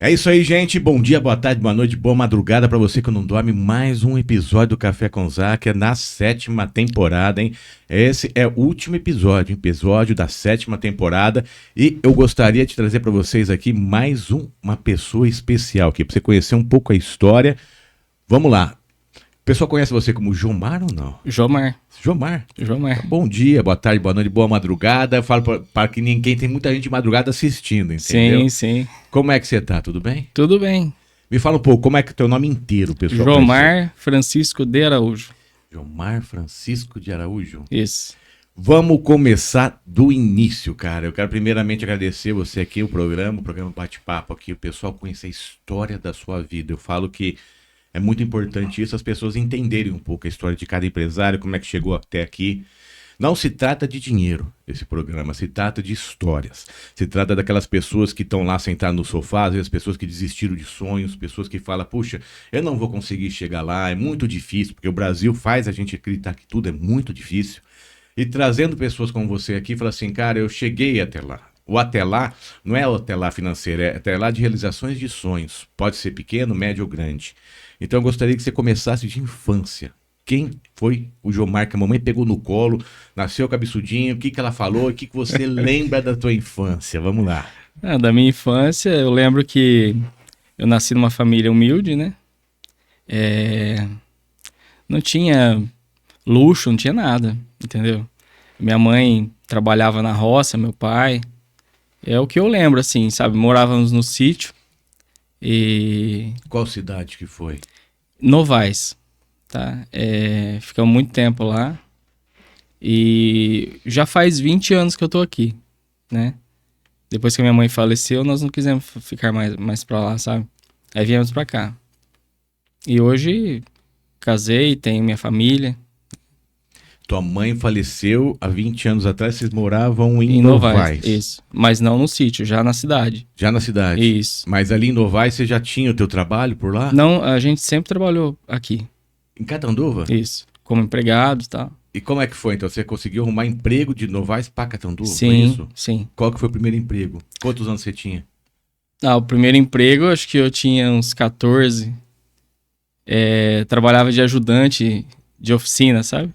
É isso aí, gente. Bom dia, boa tarde, boa noite, boa madrugada pra você que não dorme. Mais um episódio do Café com Zaca na 7ª temporada, hein? Esse é o último episódio da 7ª temporada e eu gostaria de trazer pra vocês aqui mais uma pessoa especial aqui, pra você conhecer um pouco a história. Vamos lá. O pessoal conhece você como Jomar ou não? Jomar. Jomar. Bom dia, boa tarde, boa noite, boa madrugada. Falo para que ninguém, tem muita gente de madrugada assistindo, entendeu? Sim. Como é que você tá? Tudo bem? Tudo bem. Me fala um pouco, como é que é o teu nome inteiro, pessoal? Jomar Francisco de Araújo. Jomar Francisco de Araújo. Isso. Vamos começar do início, cara. Eu quero primeiramente agradecer você aqui, o programa Bate-Papo aqui, o pessoal conhecer a história da sua vida. Eu falo que é muito importante isso, as pessoas entenderem um pouco a história de cada empresário, como é que chegou até aqui. Não se trata de dinheiro esse programa, se trata de histórias. Se trata daquelas pessoas que estão lá sentadas no sofá, às vezes pessoas que desistiram de sonhos, pessoas que falam, puxa, eu não vou conseguir chegar lá, é muito difícil, porque o Brasil faz a gente acreditar que tudo é muito difícil. E trazendo pessoas como você aqui, fala assim, cara, eu cheguei até lá. O até lá não é o até lá financeiro, é até lá de realizações de sonhos. Pode ser pequeno, médio ou grande. Então eu gostaria que você começasse de infância. Quem foi o Jomar que a mamãe pegou no colo, nasceu cabeçudinho, o que ela falou, o que você lembra da tua infância? Vamos lá. Da minha infância, eu lembro que eu nasci numa família humilde, né? Não tinha luxo, não tinha nada, entendeu? Minha mãe trabalhava na roça, meu pai. É o que eu lembro, assim, sabe? Morávamos no sítio e... Qual cidade que foi? Novais, tá? Ficamos muito tempo lá e já faz 20 anos que eu tô aqui, né? Depois que a minha mãe faleceu, nós não quisemos ficar mais pra lá, sabe? Aí viemos pra cá. E hoje casei, tenho minha família. Tua mãe faleceu há 20 anos atrás, vocês moravam em Novais. Isso, mas não no sítio, já na cidade. Já na cidade? Isso. Mas ali em Novais você já tinha o teu trabalho por lá? Não, a gente sempre trabalhou aqui. Em Catanduva? Isso, como empregado e tal. E como é que foi, então? Você conseguiu arrumar emprego de Novais para Catanduva? Sim, foi isso? sim. Qual que foi o primeiro emprego? Quantos anos você tinha? O primeiro emprego, acho que eu tinha uns 14. Trabalhava de ajudante de oficina, sabe?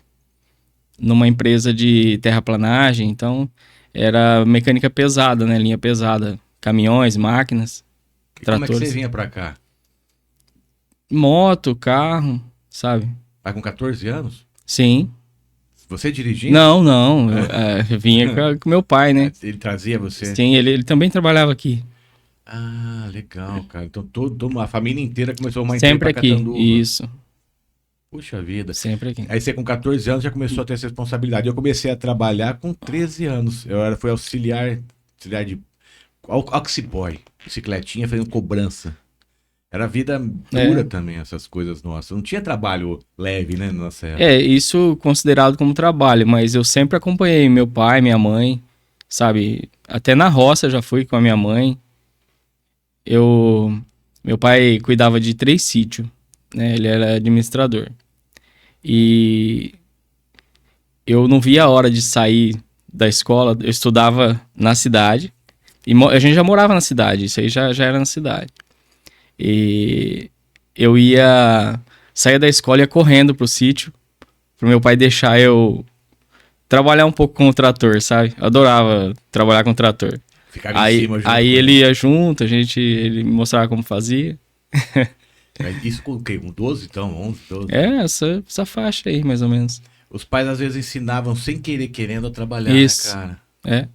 Numa empresa de terraplanagem, então era mecânica pesada, né? Linha pesada, caminhões, máquinas, E tratores. como é que você vinha pra cá? Moto, carro, sabe? Tá com 14 anos? Sim. Você dirigindo? Não. Eu vinha com meu pai, né? Ele trazia você? Sim, ele também trabalhava aqui. Ah, legal, cara. Então a família inteira começou a arrumar Sempre emprego pra aqui, Catanduva. isso. Puxa vida. Sempre aqui. Aí você com 14 anos já começou a ter essa responsabilidade. Eu comecei a trabalhar com 13 anos. Fui auxiliar de Oxyboy, bicicletinha, fazendo cobrança. Era vida dura também, essas coisas nossas. Não tinha trabalho leve, né, na nossa época. Isso considerado como trabalho, mas eu sempre acompanhei meu pai, minha mãe, sabe? Até na roça já fui com a minha mãe. Meu pai cuidava de 3 sítios, né? Ele era administrador. E eu não via a hora de sair da escola. Eu estudava na cidade. E a gente já morava na cidade. Isso aí já era na cidade. E eu saía da escola e ia correndo pro sítio. Pro meu pai deixar eu trabalhar um pouco com o trator, sabe? Eu adorava trabalhar com o trator. Ficava em cima junto. Aí ele ia junto, ele me mostrava como fazia. Isso com o quê? Com 12, então? 11, 12? Essa faixa aí, mais ou menos. Os pais às vezes ensinavam sem querer, querendo a trabalhar, Isso. né, cara?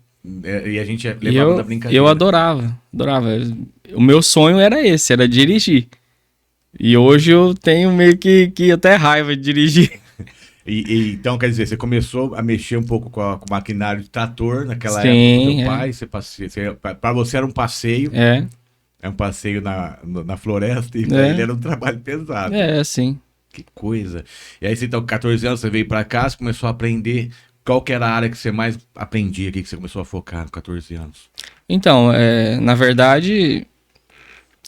E a gente levava da brincadeira. Eu adorava. O meu sonho era esse, era dirigir. E hoje eu tenho meio que até raiva de dirigir. Então, quer dizer, você começou a mexer um pouco com o maquinário de trator naquela época com teu pai. Pra você era um passeio. É um passeio na floresta e pra ele era um trabalho pesado. Sim. Que coisa. E aí, você então, com 14 anos, você veio pra cá, você começou a aprender. Qual que era a área que você mais aprendia aqui, que você começou a focar com 14 anos? Então, na verdade,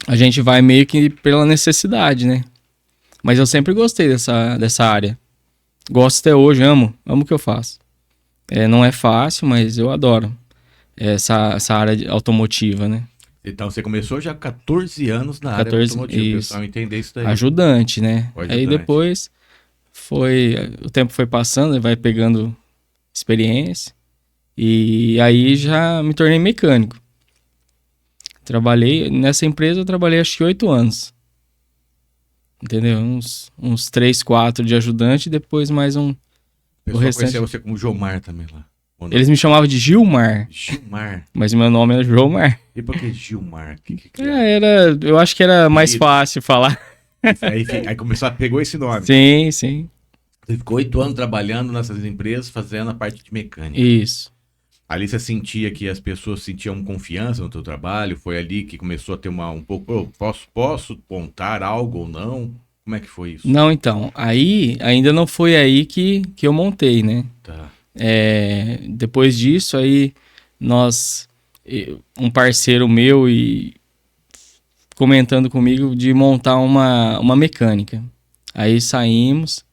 a gente vai meio que pela necessidade, né? Mas eu sempre gostei dessa área. Gosto até hoje, amo o que eu faço. Não é fácil, mas eu adoro essa área automotiva, né? Então você começou já com 14 anos na área 14, automotiva, o isso. pessoal entender isso daí. Ajudante, né? O Aí ajudante. depois o tempo foi passando, vai pegando experiência e aí já me tornei mecânico. Nessa empresa eu trabalhei acho que 8 anos. Entendeu? Uns 3, 4 de ajudante e depois mais um. O pessoal conhecia você como Jomar também lá. Eles me chamavam de Gilmar. Gilmar. Mas meu nome era Jomar. E por que Gilmar? Que é? Eu acho que era mais fácil falar. Aí pegou esse nome. Sim, sim. Você ficou 8 anos trabalhando nessas empresas, fazendo a parte de mecânica. Isso. Ali você sentia que as pessoas sentiam confiança no teu trabalho? Foi ali que começou a ter um pouco, posso montar algo ou não? Como é que foi isso? Não, então, ainda não foi aí que eu montei, né? Tá. Depois disso, aí um parceiro meu comentando comigo de montar uma mecânica. Aí saímos,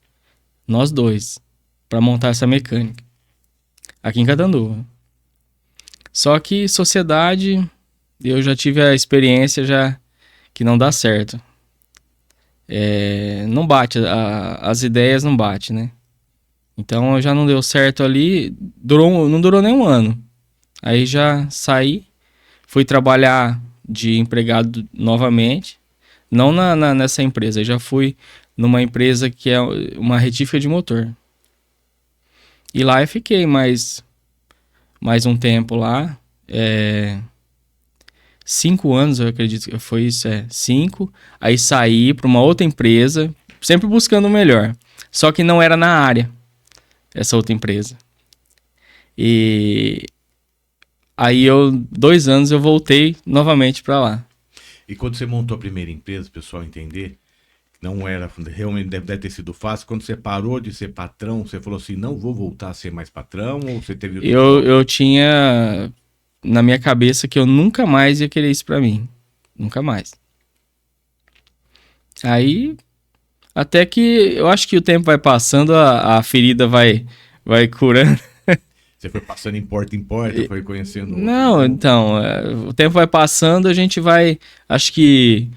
nós dois, para montar essa mecânica. Aqui em Catanduva. Só que sociedade, eu já tive a experiência já que não dá certo. Não bate, as ideias não batem, né? Então já não deu certo ali, não durou nem um ano. Aí já saí, fui trabalhar de empregado novamente, não nessa empresa, já fui numa empresa que é uma retífica de motor. E lá eu fiquei mais um tempo lá, 5 anos, eu acredito que foi isso, 5. Aí saí para uma outra empresa, sempre buscando o melhor. Só que não era na área, essa outra empresa. E aí 2 anos eu voltei novamente para lá. E quando você montou a primeira empresa, o pessoal entender, não era, realmente deve ter sido fácil. Quando você parou de ser patrão, você falou assim, não vou voltar a ser mais patrão? Ou você teve... Eu tinha na minha cabeça que eu nunca mais ia querer isso pra mim. Nunca mais. Aí, até que eu acho que o tempo vai passando, a ferida vai curando. Você foi passando em porta, foi conhecendo... Não, então, o tempo vai passando, a gente vai, acho que,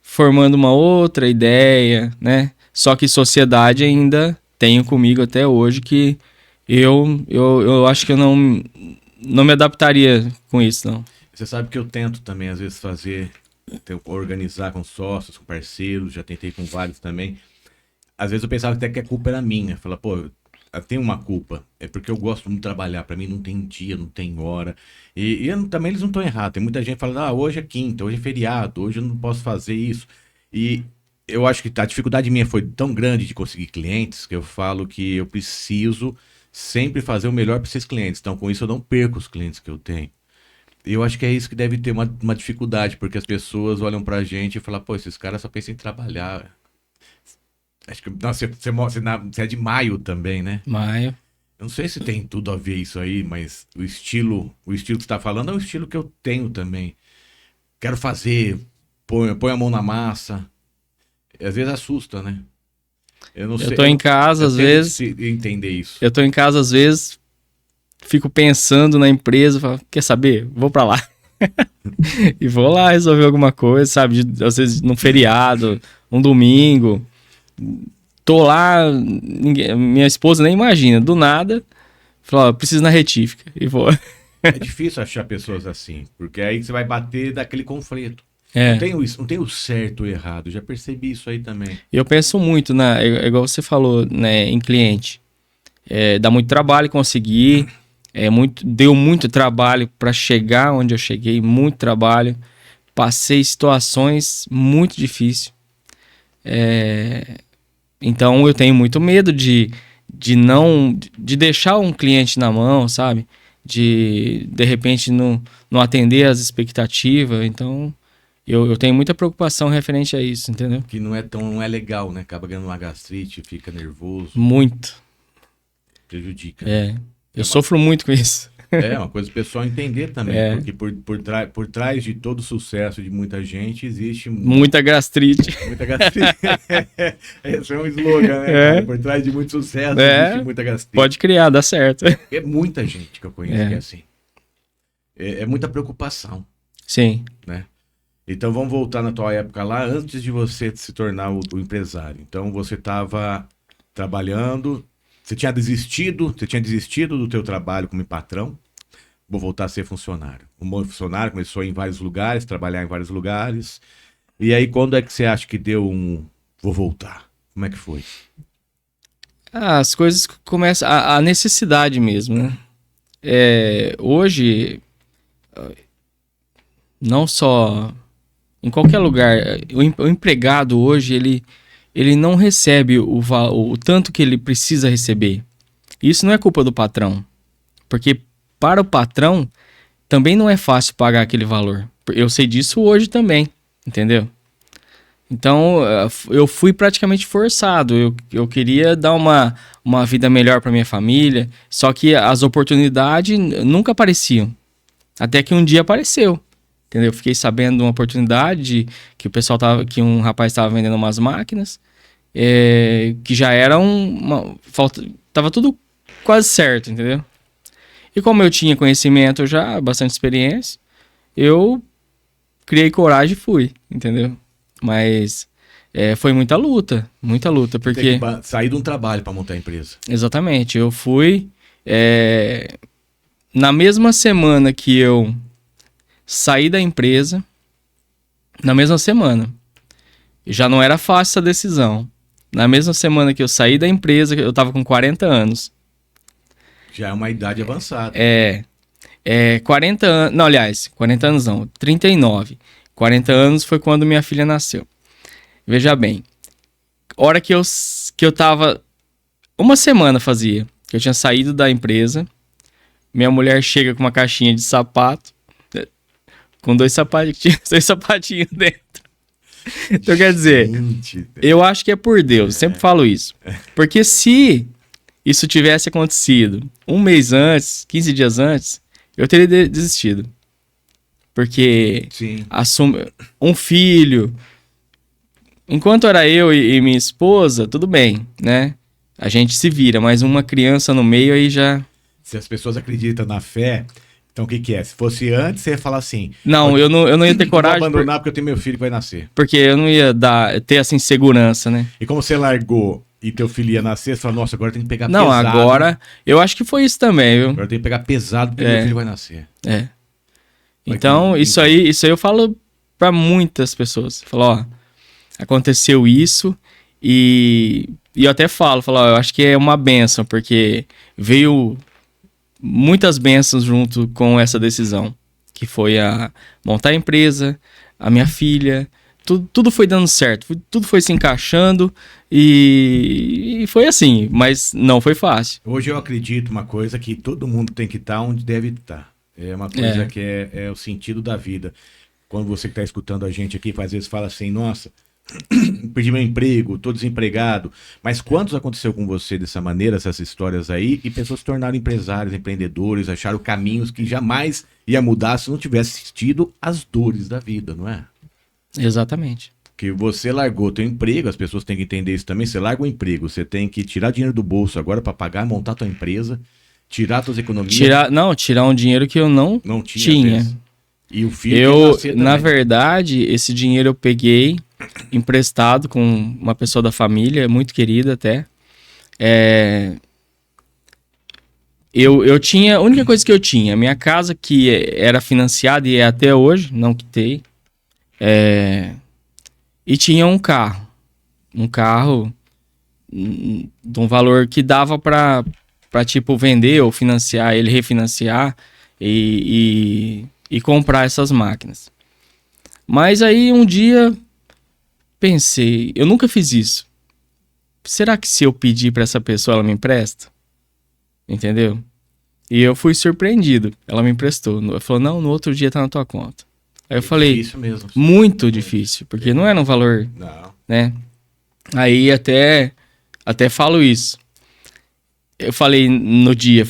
formando uma outra ideia, né? Só que sociedade ainda tenho comigo até hoje que eu acho que eu não me adaptaria com isso, não. Você sabe que eu tento também, às vezes, organizar com sócios, com parceiros, já tentei com vários também. Às vezes eu pensava até que a culpa era minha. Falar, pô, eu tenho uma culpa. É porque eu gosto muito de trabalhar. Pra mim não tem dia, não tem hora. E também eles não estão errados. Tem muita gente falando, hoje é quinta, hoje é feriado, hoje eu não posso fazer isso. E eu acho que a dificuldade minha foi tão grande de conseguir clientes que eu falo que eu preciso sempre fazer o melhor para esses clientes. Então, com isso, eu não perco os clientes que eu tenho. E eu acho que é isso que deve ter uma dificuldade, porque as pessoas olham pra gente e falam, pô, esses caras só pensam em trabalhar. Acho que você é de Maio também, né? Maio. Eu não sei se tem tudo a ver isso aí, mas o estilo que você está falando é o estilo que eu tenho também. Quero fazer, põe a mão na massa. E às vezes assusta, né? Eu tô em casa, às vezes. Entender isso. Eu tô em casa, às vezes, fico pensando na empresa, falo, quer saber? Vou pra lá. E vou lá resolver alguma coisa, sabe? Às vezes num feriado, um domingo. Tô lá, minha esposa nem imagina, do nada, fala, preciso ir na retífica, e vou. É difícil achar pessoas assim, porque aí você vai bater daquele conflito. Não tem o certo ou errado, eu já percebi isso aí também. Eu penso muito, igual você falou, né, em cliente. Dá muito trabalho conseguir, deu muito trabalho para chegar onde eu cheguei, muito trabalho. Passei situações muito difíceis. Então eu tenho muito medo de deixar um cliente na mão, sabe? De repente não atender as expectativas. Então eu tenho muita preocupação referente a isso, entendeu? Que não é legal, né? Acaba ganhando uma gastrite, fica nervoso. Muito. Prejudica. Eu sofro muito com isso. É uma coisa do pessoal entender também, É. porque por trás de todo o sucesso de muita gente existe Muita gastrite. muita gastrite. Esse é um slogan, né, É. cara? Por trás de muito sucesso É. existe muita gastrite. Pode criar, dá certo. É muita gente que eu conheço É. que é assim. É muita preocupação, Sim. né? Então vamos voltar na tua época lá, antes de você se tornar o empresário. Então você estava trabalhando, você tinha desistido do teu trabalho como patrão, vou voltar a ser funcionário. Um bom funcionário, começou em vários lugares, trabalhar em vários lugares. E aí quando é que você acha que deu vou voltar? Como é que foi? As coisas começam. A necessidade mesmo, né? Hoje, não só. Em qualquer lugar, o empregado hoje, ele não recebe o tanto que ele precisa receber. Isso não é culpa do patrão. Porque para o patrão, também não é fácil pagar aquele valor. Eu sei disso hoje também, entendeu? Então, eu fui praticamente forçado. Eu queria dar uma vida melhor para minha família, só que as oportunidades nunca apareciam. Até que um dia apareceu, entendeu? Fiquei sabendo de uma oportunidade que o pessoal que um rapaz estava vendendo umas máquinas, que já era tava tudo quase certo, entendeu? E como eu tinha conhecimento já, bastante experiência, eu criei coragem e fui, entendeu? Mas foi muita luta, porque... Tem que sair de um trabalho para montar a empresa. Exatamente, eu fui... na mesma semana que eu saí da empresa, na mesma semana, já não era fácil essa decisão. Na mesma semana que eu saí da empresa, eu tava com 40 anos. Já é uma idade avançada. 40 anos... Não, aliás, 40 anos não, 39. 40 anos foi quando minha filha nasceu. Veja bem, hora que eu tava... Uma semana fazia, que eu tinha saído da empresa, minha mulher chega com uma caixinha de sapato, com dois sapatinhos dentro. Então, quer dizer, eu acho que é por Deus, sempre falo isso. Porque se isso tivesse acontecido um mês antes, 15 dias antes, eu teria desistido. Porque um filho... Enquanto era eu e minha esposa, tudo bem, né? A gente se vira, mas uma criança no meio aí já... Se as pessoas acreditam na fé, então o que é? Se fosse antes, você ia falar assim... Não, eu não ia ter coragem... Vou abandonar porque eu tenho meu filho que vai nascer. Porque eu não ia ter essa insegurança, né? E como você largou e teu filho ia nascer, você falou, nossa, agora tem que pegar não, pesado. Não, agora... Eu acho que foi isso também, viu? Agora tem que pegar pesado porque meu filho vai nascer. Então, isso aí eu falo pra muitas pessoas. Falo, ó, aconteceu isso e eu até falo, eu acho que é uma bênção, porque veio muitas bênçãos junto com essa decisão, que foi a montar a empresa, a minha filha, tudo foi dando certo, tudo foi se encaixando e foi assim, mas não foi fácil. Hoje eu acredito uma coisa que todo mundo tem que estar onde deve estar. É uma coisa que é o sentido da vida. Quando você que está escutando a gente aqui, às vezes fala assim, nossa, perdi meu emprego, estou desempregado. Mas quantos aconteceu com você dessa maneira, essas histórias aí, e pessoas se tornaram empresários, empreendedores, acharam caminhos que jamais ia mudar se não tivesse tido as dores da vida, não é? Exatamente. Que você largou teu emprego, as pessoas têm que entender isso também, você larga o emprego, você tem que tirar dinheiro do bolso agora para pagar, montar tua empresa, tirar tuas economias. Tirar um dinheiro que eu não tinha. E o filho na verdade, esse dinheiro eu peguei emprestado com uma pessoa da família, muito querida até. Eu tinha, a única coisa que eu tinha, minha casa que era financiada e é até hoje, não quitei. E tinha um carro de um valor que dava pra tipo vender ou financiar, ele refinanciar e comprar essas máquinas. Mas aí um dia pensei, eu nunca fiz isso. Será que se eu pedir pra essa pessoa ela me empresta? Entendeu? E eu fui surpreendido. Ela me emprestou. Ela falou, não, no outro dia tá na tua conta. Aí eu falei, difícil mesmo. Muito difícil, porque não era um valor, né? Aí até falo isso. Eu falei no dia,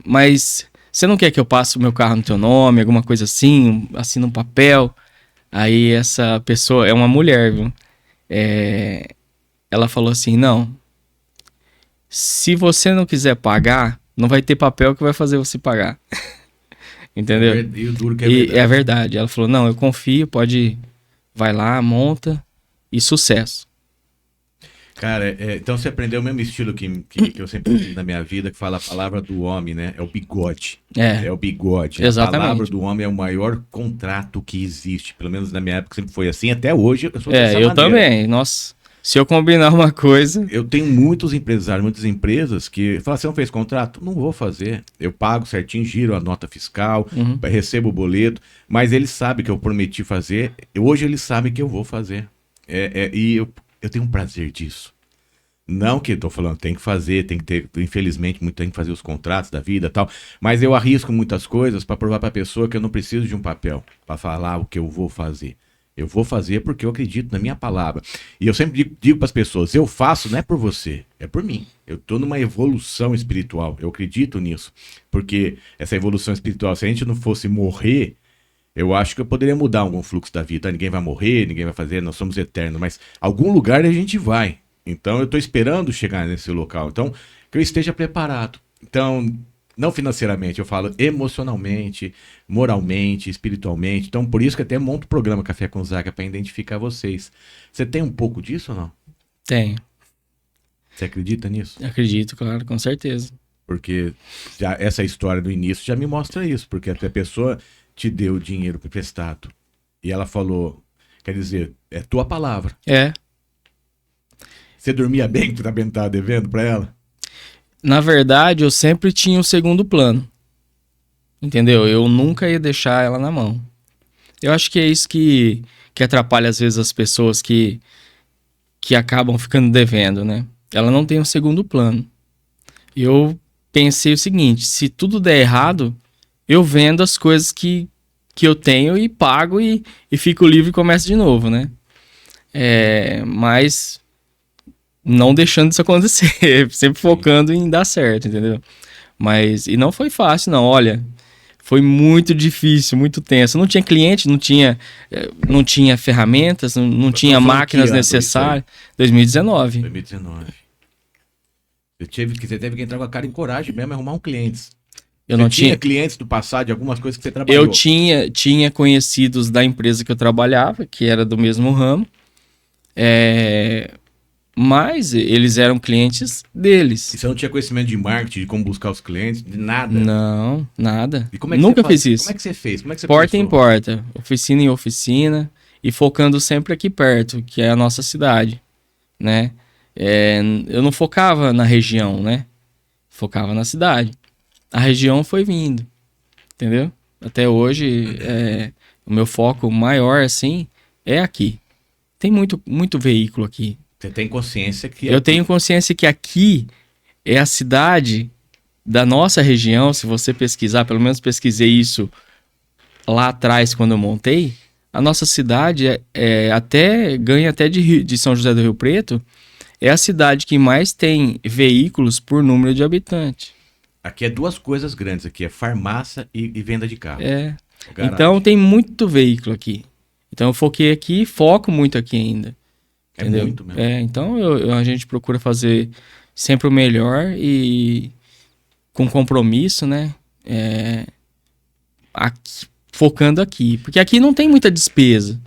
mas você não quer que eu passe o meu carro no teu nome, alguma coisa assim, assina um papel? Aí essa pessoa, é uma mulher, viu? Ela falou assim, não, se você não quiser pagar, não vai ter papel que vai fazer você pagar. Entendeu? E o duro que é E verdade. é a verdade. Ela falou, não, eu confio, pode, vai lá, monta e sucesso. Cara, então você aprendeu o mesmo estilo que eu sempre tive na minha vida, que fala a palavra do homem, né? É o bigode. É o bigode. Exatamente. A palavra do homem é o maior contrato que existe. Pelo menos na minha época sempre foi assim. Até hoje eu sou dessa eu maneira. também. Nossa, se eu combinar uma coisa... Eu tenho muitos empresários, muitas empresas que falam, você não fez contrato? Não vou fazer. Eu pago certinho, giro a nota fiscal, recebo o boleto, mas eles sabem que eu prometi fazer. Hoje eles sabem que eu vou fazer. E eu tenho um prazer disso. Não que eu tô falando, tem que fazer, tem que ter, infelizmente, muito tem que fazer os contratos da vida e tal, mas eu arrisco muitas coisas para provar para a pessoa que eu não preciso de um papel para falar o que eu vou fazer. Eu vou fazer porque eu acredito na minha palavra. E eu sempre digo para as pessoas, eu faço não é por você, é por mim. Eu tô numa evolução espiritual, eu acredito nisso. Porque essa evolução espiritual, se a gente não fosse morrer, eu acho que eu poderia mudar algum fluxo da vida. Ninguém vai morrer, ninguém vai fazer, nós somos eternos, mas algum lugar a gente vai. Então eu estou esperando chegar nesse local. Então, que eu esteja preparado. Então, não financeiramente, eu falo emocionalmente, moralmente, espiritualmente. Então, por isso que até monto o programa Café com Zaga para identificar vocês. Você tem um pouco disso ou não? Tenho. Você acredita nisso? Acredito, claro, com certeza. Porque já essa história do início já me mostra isso. Porque a pessoa te deu dinheiro emprestado e ela falou, quer dizer, é tua palavra. Você dormia bem que tu estava devendo para ela? Na verdade, eu sempre tinha o segundo plano. Entendeu? Eu nunca ia deixar ela na mão. Eu acho que é isso que atrapalha às vezes as pessoas que acabam ficando devendo, né? Ela não tem um segundo plano. Eu pensei o seguinte, se tudo der errado, eu vendo as coisas que eu tenho e pago e fico livre e começo de novo, né? Mas não deixando isso acontecer, sempre focando em dar certo, entendeu? Mas, e não foi fácil, não, olha, foi muito difícil, muito tenso. Não tinha cliente, não tinha ferramentas, não tinha máquinas necessárias. 2019. 2019. Você teve que entrar com a cara e coragem mesmo e arrumar um cliente. Eu não tinha clientes do passado de algumas coisas que você trabalhou. Eu tinha conhecidos da empresa que eu trabalhava, que era do mesmo ramo. Mas eles eram clientes deles. E você não tinha conhecimento de marketing, de como buscar os clientes, de nada? Não, nada. E como é que Nunca fiz isso. Como é que você fez? Como é que você Porta pensou? em porta, oficina em oficina e focando sempre aqui perto, que é a nossa cidade, né? Eu não focava na região, né? Focava na cidade. A região foi vindo, entendeu? Até hoje, o meu foco maior, assim, é aqui. Tem muito veículo aqui. Você tem consciência que... Eu tenho consciência que aqui é a cidade da nossa região. Se você pesquisar, pelo menos pesquisei isso lá atrás quando eu montei, a nossa cidade ganha até de São José do Rio Preto, é a cidade que mais tem veículos por número de habitantes. Aqui é duas coisas grandes, aqui é farmácia e venda de carro. Então tem muito veículo aqui. Então eu foquei aqui e foco muito aqui ainda. Entendeu? Muito mesmo. Então a gente procura fazer sempre o melhor e com compromisso, né? Focando aqui. Porque aqui não tem muita despesa.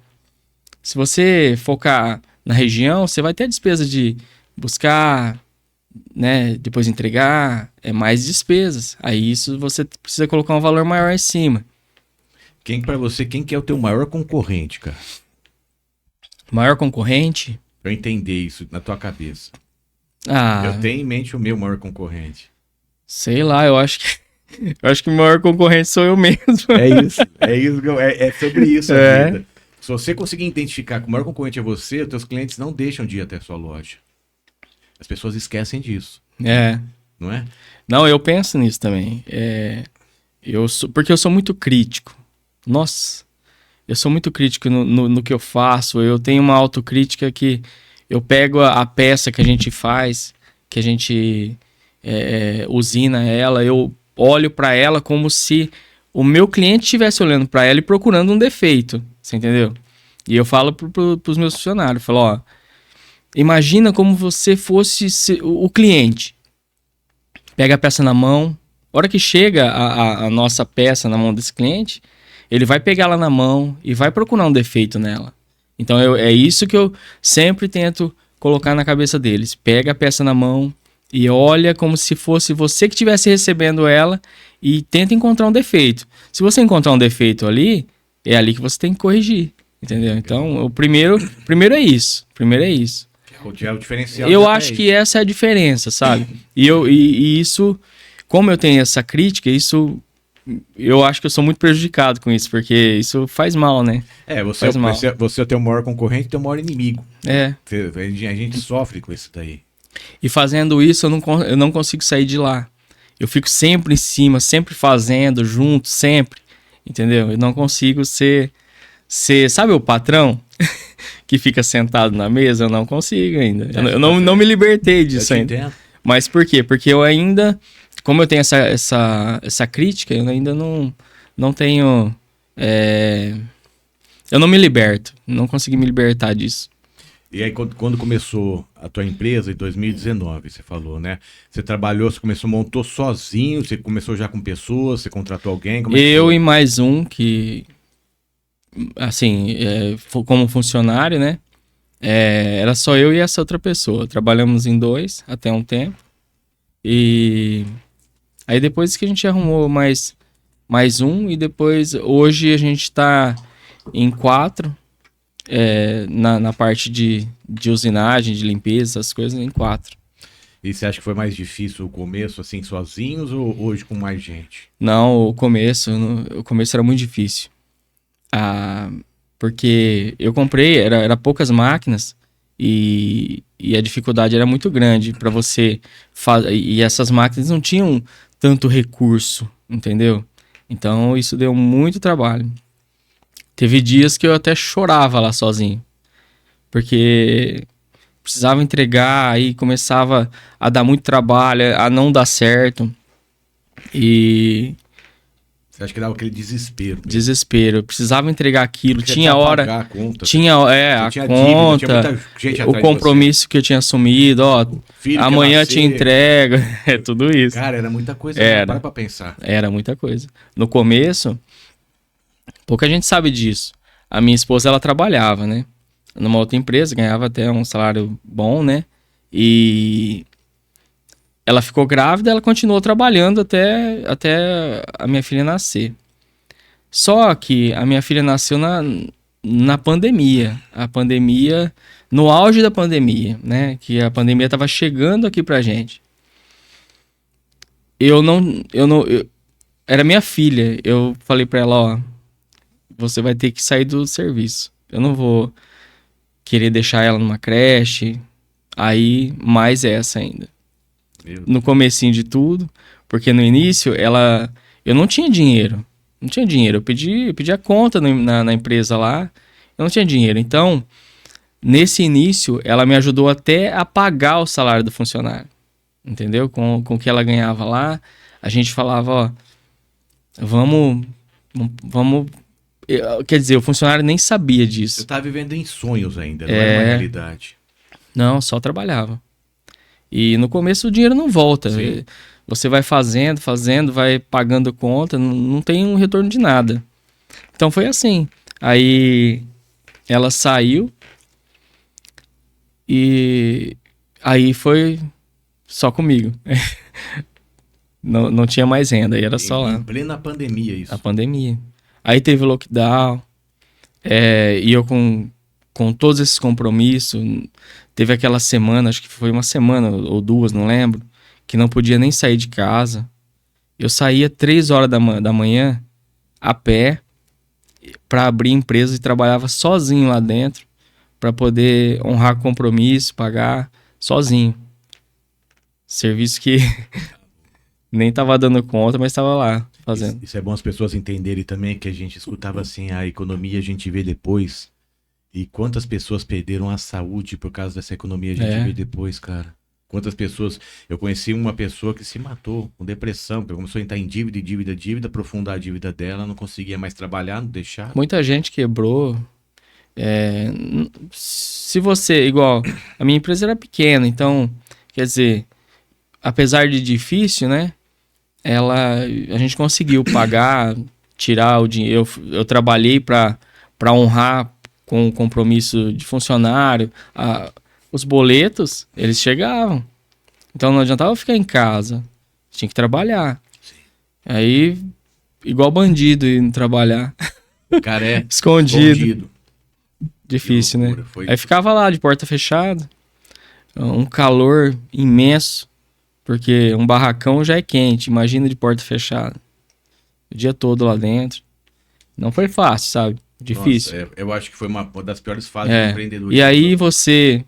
Se você focar na região, você vai ter a despesa de buscar, né? Depois entregar, mais despesas. Aí isso você precisa colocar um valor maior em cima. Pra você, quem que é o teu maior concorrente, cara? Maior concorrente? Pra eu entender isso na tua cabeça. Eu tenho em mente o meu maior concorrente. Sei lá, eu acho que o maior concorrente sou eu mesmo. É sobre isso a vida. Se você conseguir identificar que o maior concorrente é você, os teus clientes não deixam de ir até a sua loja. As pessoas esquecem disso. Não é? Não, eu penso nisso também. Porque eu sou muito crítico. Nossa, eu sou muito crítico no que eu faço. Eu tenho uma autocrítica que eu pego a peça que a gente faz, que a gente usina ela, eu olho para ela como se o meu cliente estivesse olhando para ela e procurando um defeito, você entendeu? E eu falo pros meus funcionários, falo, ó, imagina como você fosse o cliente. Pega a peça na mão, a hora que chega a nossa peça na mão desse cliente, ele vai pegar ela na mão e vai procurar um defeito nela. Então é isso que eu sempre tento colocar na cabeça deles. Pega a peça na mão e olha como se fosse você que estivesse recebendo ela e tenta encontrar um defeito. Se você encontrar um defeito ali, é ali que você tem que corrigir, entendeu? Então, o primeiro é isso. Primeiro é isso. É o diferencial. Eu acho que essa é a diferença, sabe? E isso, como eu tenho essa crítica, isso eu acho que eu sou muito prejudicado com isso, porque isso faz mal, né? Você é o teu maior concorrente e o teu maior inimigo. É. A gente sofre com isso daí. E fazendo isso, eu não consigo sair de lá. Eu fico sempre em cima, sempre fazendo, junto, sempre. Entendeu? Eu não consigo ser sabe o patrão que fica sentado na mesa? Eu não consigo ainda. Eu não me libertei disso ainda. Entendo. Mas por quê? Porque eu ainda, como eu tenho essa crítica, eu ainda não tenho... eu não me liberto. Não consegui me libertar disso. E aí, quando começou a tua empresa, em 2019, você falou, né? Você trabalhou, você montou sozinho, você começou já com pessoas, você contratou alguém? Eu e mais um que, assim, como funcionário, né? Era só eu e essa outra pessoa. Trabalhamos em 2 até um tempo. E aí depois que a gente arrumou mais um, e depois, hoje a gente tá em 4. Na parte de usinagem, de limpeza, essas coisas, em 4. E você acha que foi mais difícil o começo, assim, sozinhos, ou hoje com mais gente? Não, o começo era muito difícil. Porque eu comprei, era poucas máquinas, e a dificuldade era muito grande para você fazer. E essas máquinas não tinham tanto recurso, entendeu? Então isso deu muito trabalho. Teve dias que eu até chorava lá sozinho. Porque precisava entregar, aí começava a dar muito trabalho, a não dar certo. E... Você acha que dava aquele desespero? Desespero. Eu precisava entregar aquilo. Porque tinha hora... Pagar a conta. Tinha a tinha conta, dívida, tinha muita gente o compromisso que eu tinha assumido. Ó, amanhã te entrega. É tudo isso. Cara, era muita coisa. Para pra pensar. Era muita coisa. No começo... Pouca gente sabe disso. A minha esposa, ela trabalhava, né? Numa outra empresa, ganhava até um salário bom, né? E ela ficou grávida, ela continuou trabalhando até a minha filha nascer. Só que a minha filha nasceu na pandemia. A pandemia, no auge da pandemia, né? Que a pandemia estava chegando aqui pra gente. Era minha filha. Eu falei pra ela, ó, você vai ter que sair do serviço. Eu não vou querer deixar ela numa creche. Aí, mais essa ainda. No comecinho de tudo. Porque no início, eu não tinha dinheiro. Não tinha dinheiro. Eu pedi a conta na empresa lá. Eu não tinha dinheiro. Então, nesse início, ela me ajudou até a pagar o salário do funcionário. Entendeu? Com o que ela ganhava lá. A gente falava, ó, vamos... Quer dizer, o funcionário nem sabia disso. Você tá vivendo em sonhos ainda, não era uma realidade. Não, só trabalhava. E no começo o dinheiro não volta. Sim. Você vai fazendo, vai pagando conta, não tem um retorno de nada. Então foi assim. Aí ela saiu e aí foi só comigo. Não tinha mais renda, aí era só lá. Em plena pandemia isso. A pandemia. Aí teve o lockdown, e eu com todos esses compromissos, teve aquela semana, acho que foi uma semana ou 2, não lembro, que não podia nem sair de casa. Eu saía 3 horas da manhã, a pé, para abrir empresa e trabalhava sozinho lá dentro, para poder honrar compromisso, pagar sozinho. Serviço que nem tava dando conta, mas tava lá fazendo. Isso é bom as pessoas entenderem também, que a gente escutava assim, a economia a gente vê depois. E quantas pessoas perderam a saúde por causa dessa economia a gente vê depois, cara. Quantas pessoas... Eu conheci uma pessoa que se matou com depressão, porque começou a entrar em dívida, aprofundar a dívida dela, não conseguia mais trabalhar, não deixar. Muita gente quebrou. Se você, igual, a minha empresa era pequena, então, quer dizer, apesar de difícil, né? A gente conseguiu pagar, tirar o dinheiro. Eu trabalhei para honrar com o compromisso de funcionário. Os boletos, eles chegavam. Então não adiantava ficar em casa. Tinha que trabalhar. Sim. Aí, igual bandido indo trabalhar. O cara é Escondido. Difícil, né? Foi... Aí ficava lá de porta fechada. Um calor imenso. Porque um barracão já é quente. Imagina de porta fechada. O dia todo lá dentro. Não foi fácil, sabe? Difícil. Nossa, eu acho que foi uma das piores fases do empreendedorismo. E aí você...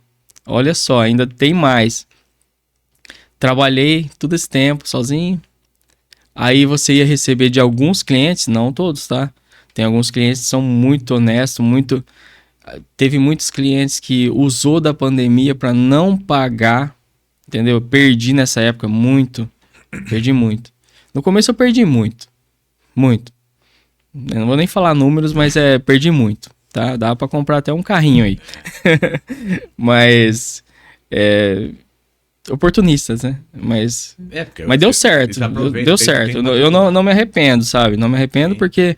Olha só, ainda tem mais. Trabalhei todo esse tempo sozinho. Aí você ia receber de alguns clientes, não todos, tá? Tem alguns clientes que são muito honestos, muito... Teve muitos clientes que usou da pandemia para não pagar, entendeu? Eu perdi nessa época muito. Perdi muito. No começo eu perdi muito. Muito. Eu não vou nem falar números, mas perdi muito, tá? Dá para comprar até um carrinho aí. Mas... oportunistas, né? Mas deu certo. Deu certo. Eu não me arrependo, sabe? Não me arrependo. Sim. Porque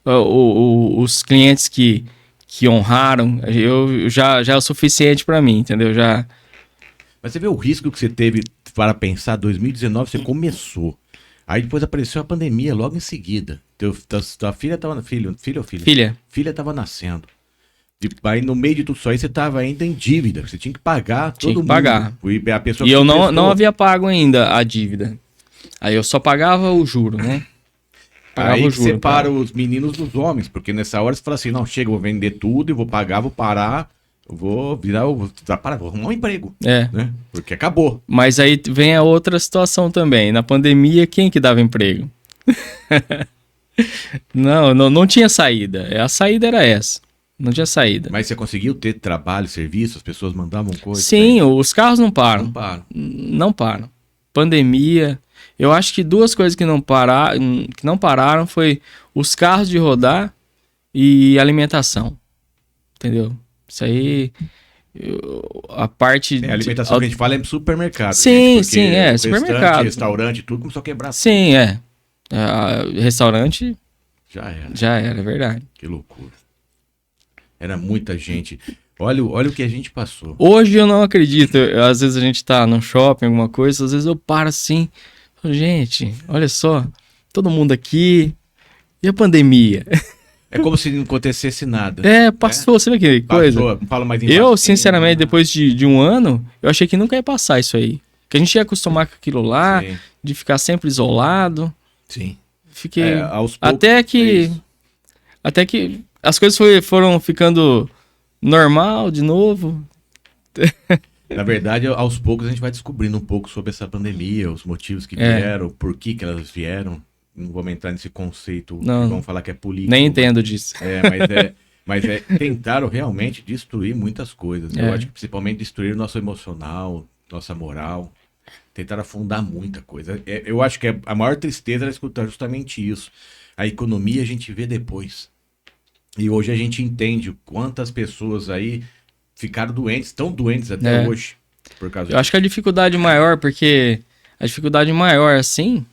os clientes que honraram, já é o suficiente para mim, entendeu? Já. Mas você vê o risco que você teve para pensar, 2019 você começou. Aí depois apareceu a pandemia logo em seguida. Tua filha tava... Filho ou filha? Filha. Filha tava nascendo. Aí no meio de tudo isso aí você tava ainda em dívida. Você tinha que pagar todo mundo. Pagar. E a pessoa e eu não havia pago ainda a dívida. Aí eu só pagava o juro, né? Pagava aí o juro, separa os meninos dos homens. Porque nessa hora você fala assim, não, chega, eu vou vender tudo, eu vou pagar, vou parar, eu vou arrumar um emprego. Né? Porque acabou. Mas aí vem a outra situação também. Na pandemia, quem que dava emprego? não tinha saída. A saída era essa. Não tinha saída. Mas você conseguiu ter trabalho, serviço? As pessoas mandavam coisas? Sim, os carros não param. Não param. Pandemia. Eu acho que duas coisas que não pararam foi os carros de rodar e alimentação. Entendeu? Isso aí... A parte... A alimentação que a gente fala é supermercado. Sim, supermercado. Restaurante, tudo começou a quebrar. Sim, restaurante... Já era, é verdade. Que loucura. Era muita gente. Olha o que a gente passou. Hoje eu não acredito. Às vezes a gente tá no shopping, alguma coisa, às vezes eu paro assim. Gente, olha só. Todo mundo aqui. E a pandemia? É como se não acontecesse nada. Passou. Você vê que coisa? Passou, não falo mais em Eu, sinceramente, depois de um ano, eu achei que nunca ia passar isso aí. Que a gente ia acostumar com aquilo lá, sim, de ficar sempre isolado. Sim. Fiquei... aos poucos, até que as coisas foram ficando normal de novo. Na verdade, aos poucos a gente vai descobrindo um pouco sobre essa pandemia, os motivos que vieram, por que elas vieram. Não vamos entrar nesse conceito, vamos falar que é político. Nem entendo disso. Mas tentaram realmente destruir muitas coisas. Eu acho que principalmente destruir o nosso emocional, nossa moral. Tentaram afundar muita coisa. Eu acho que a maior tristeza era escutar justamente isso. A economia a gente vê depois. E hoje a gente entende quantas pessoas aí ficaram doentes, estão doentes até hoje. Por causa disso. Acho que a dificuldade maior, assim,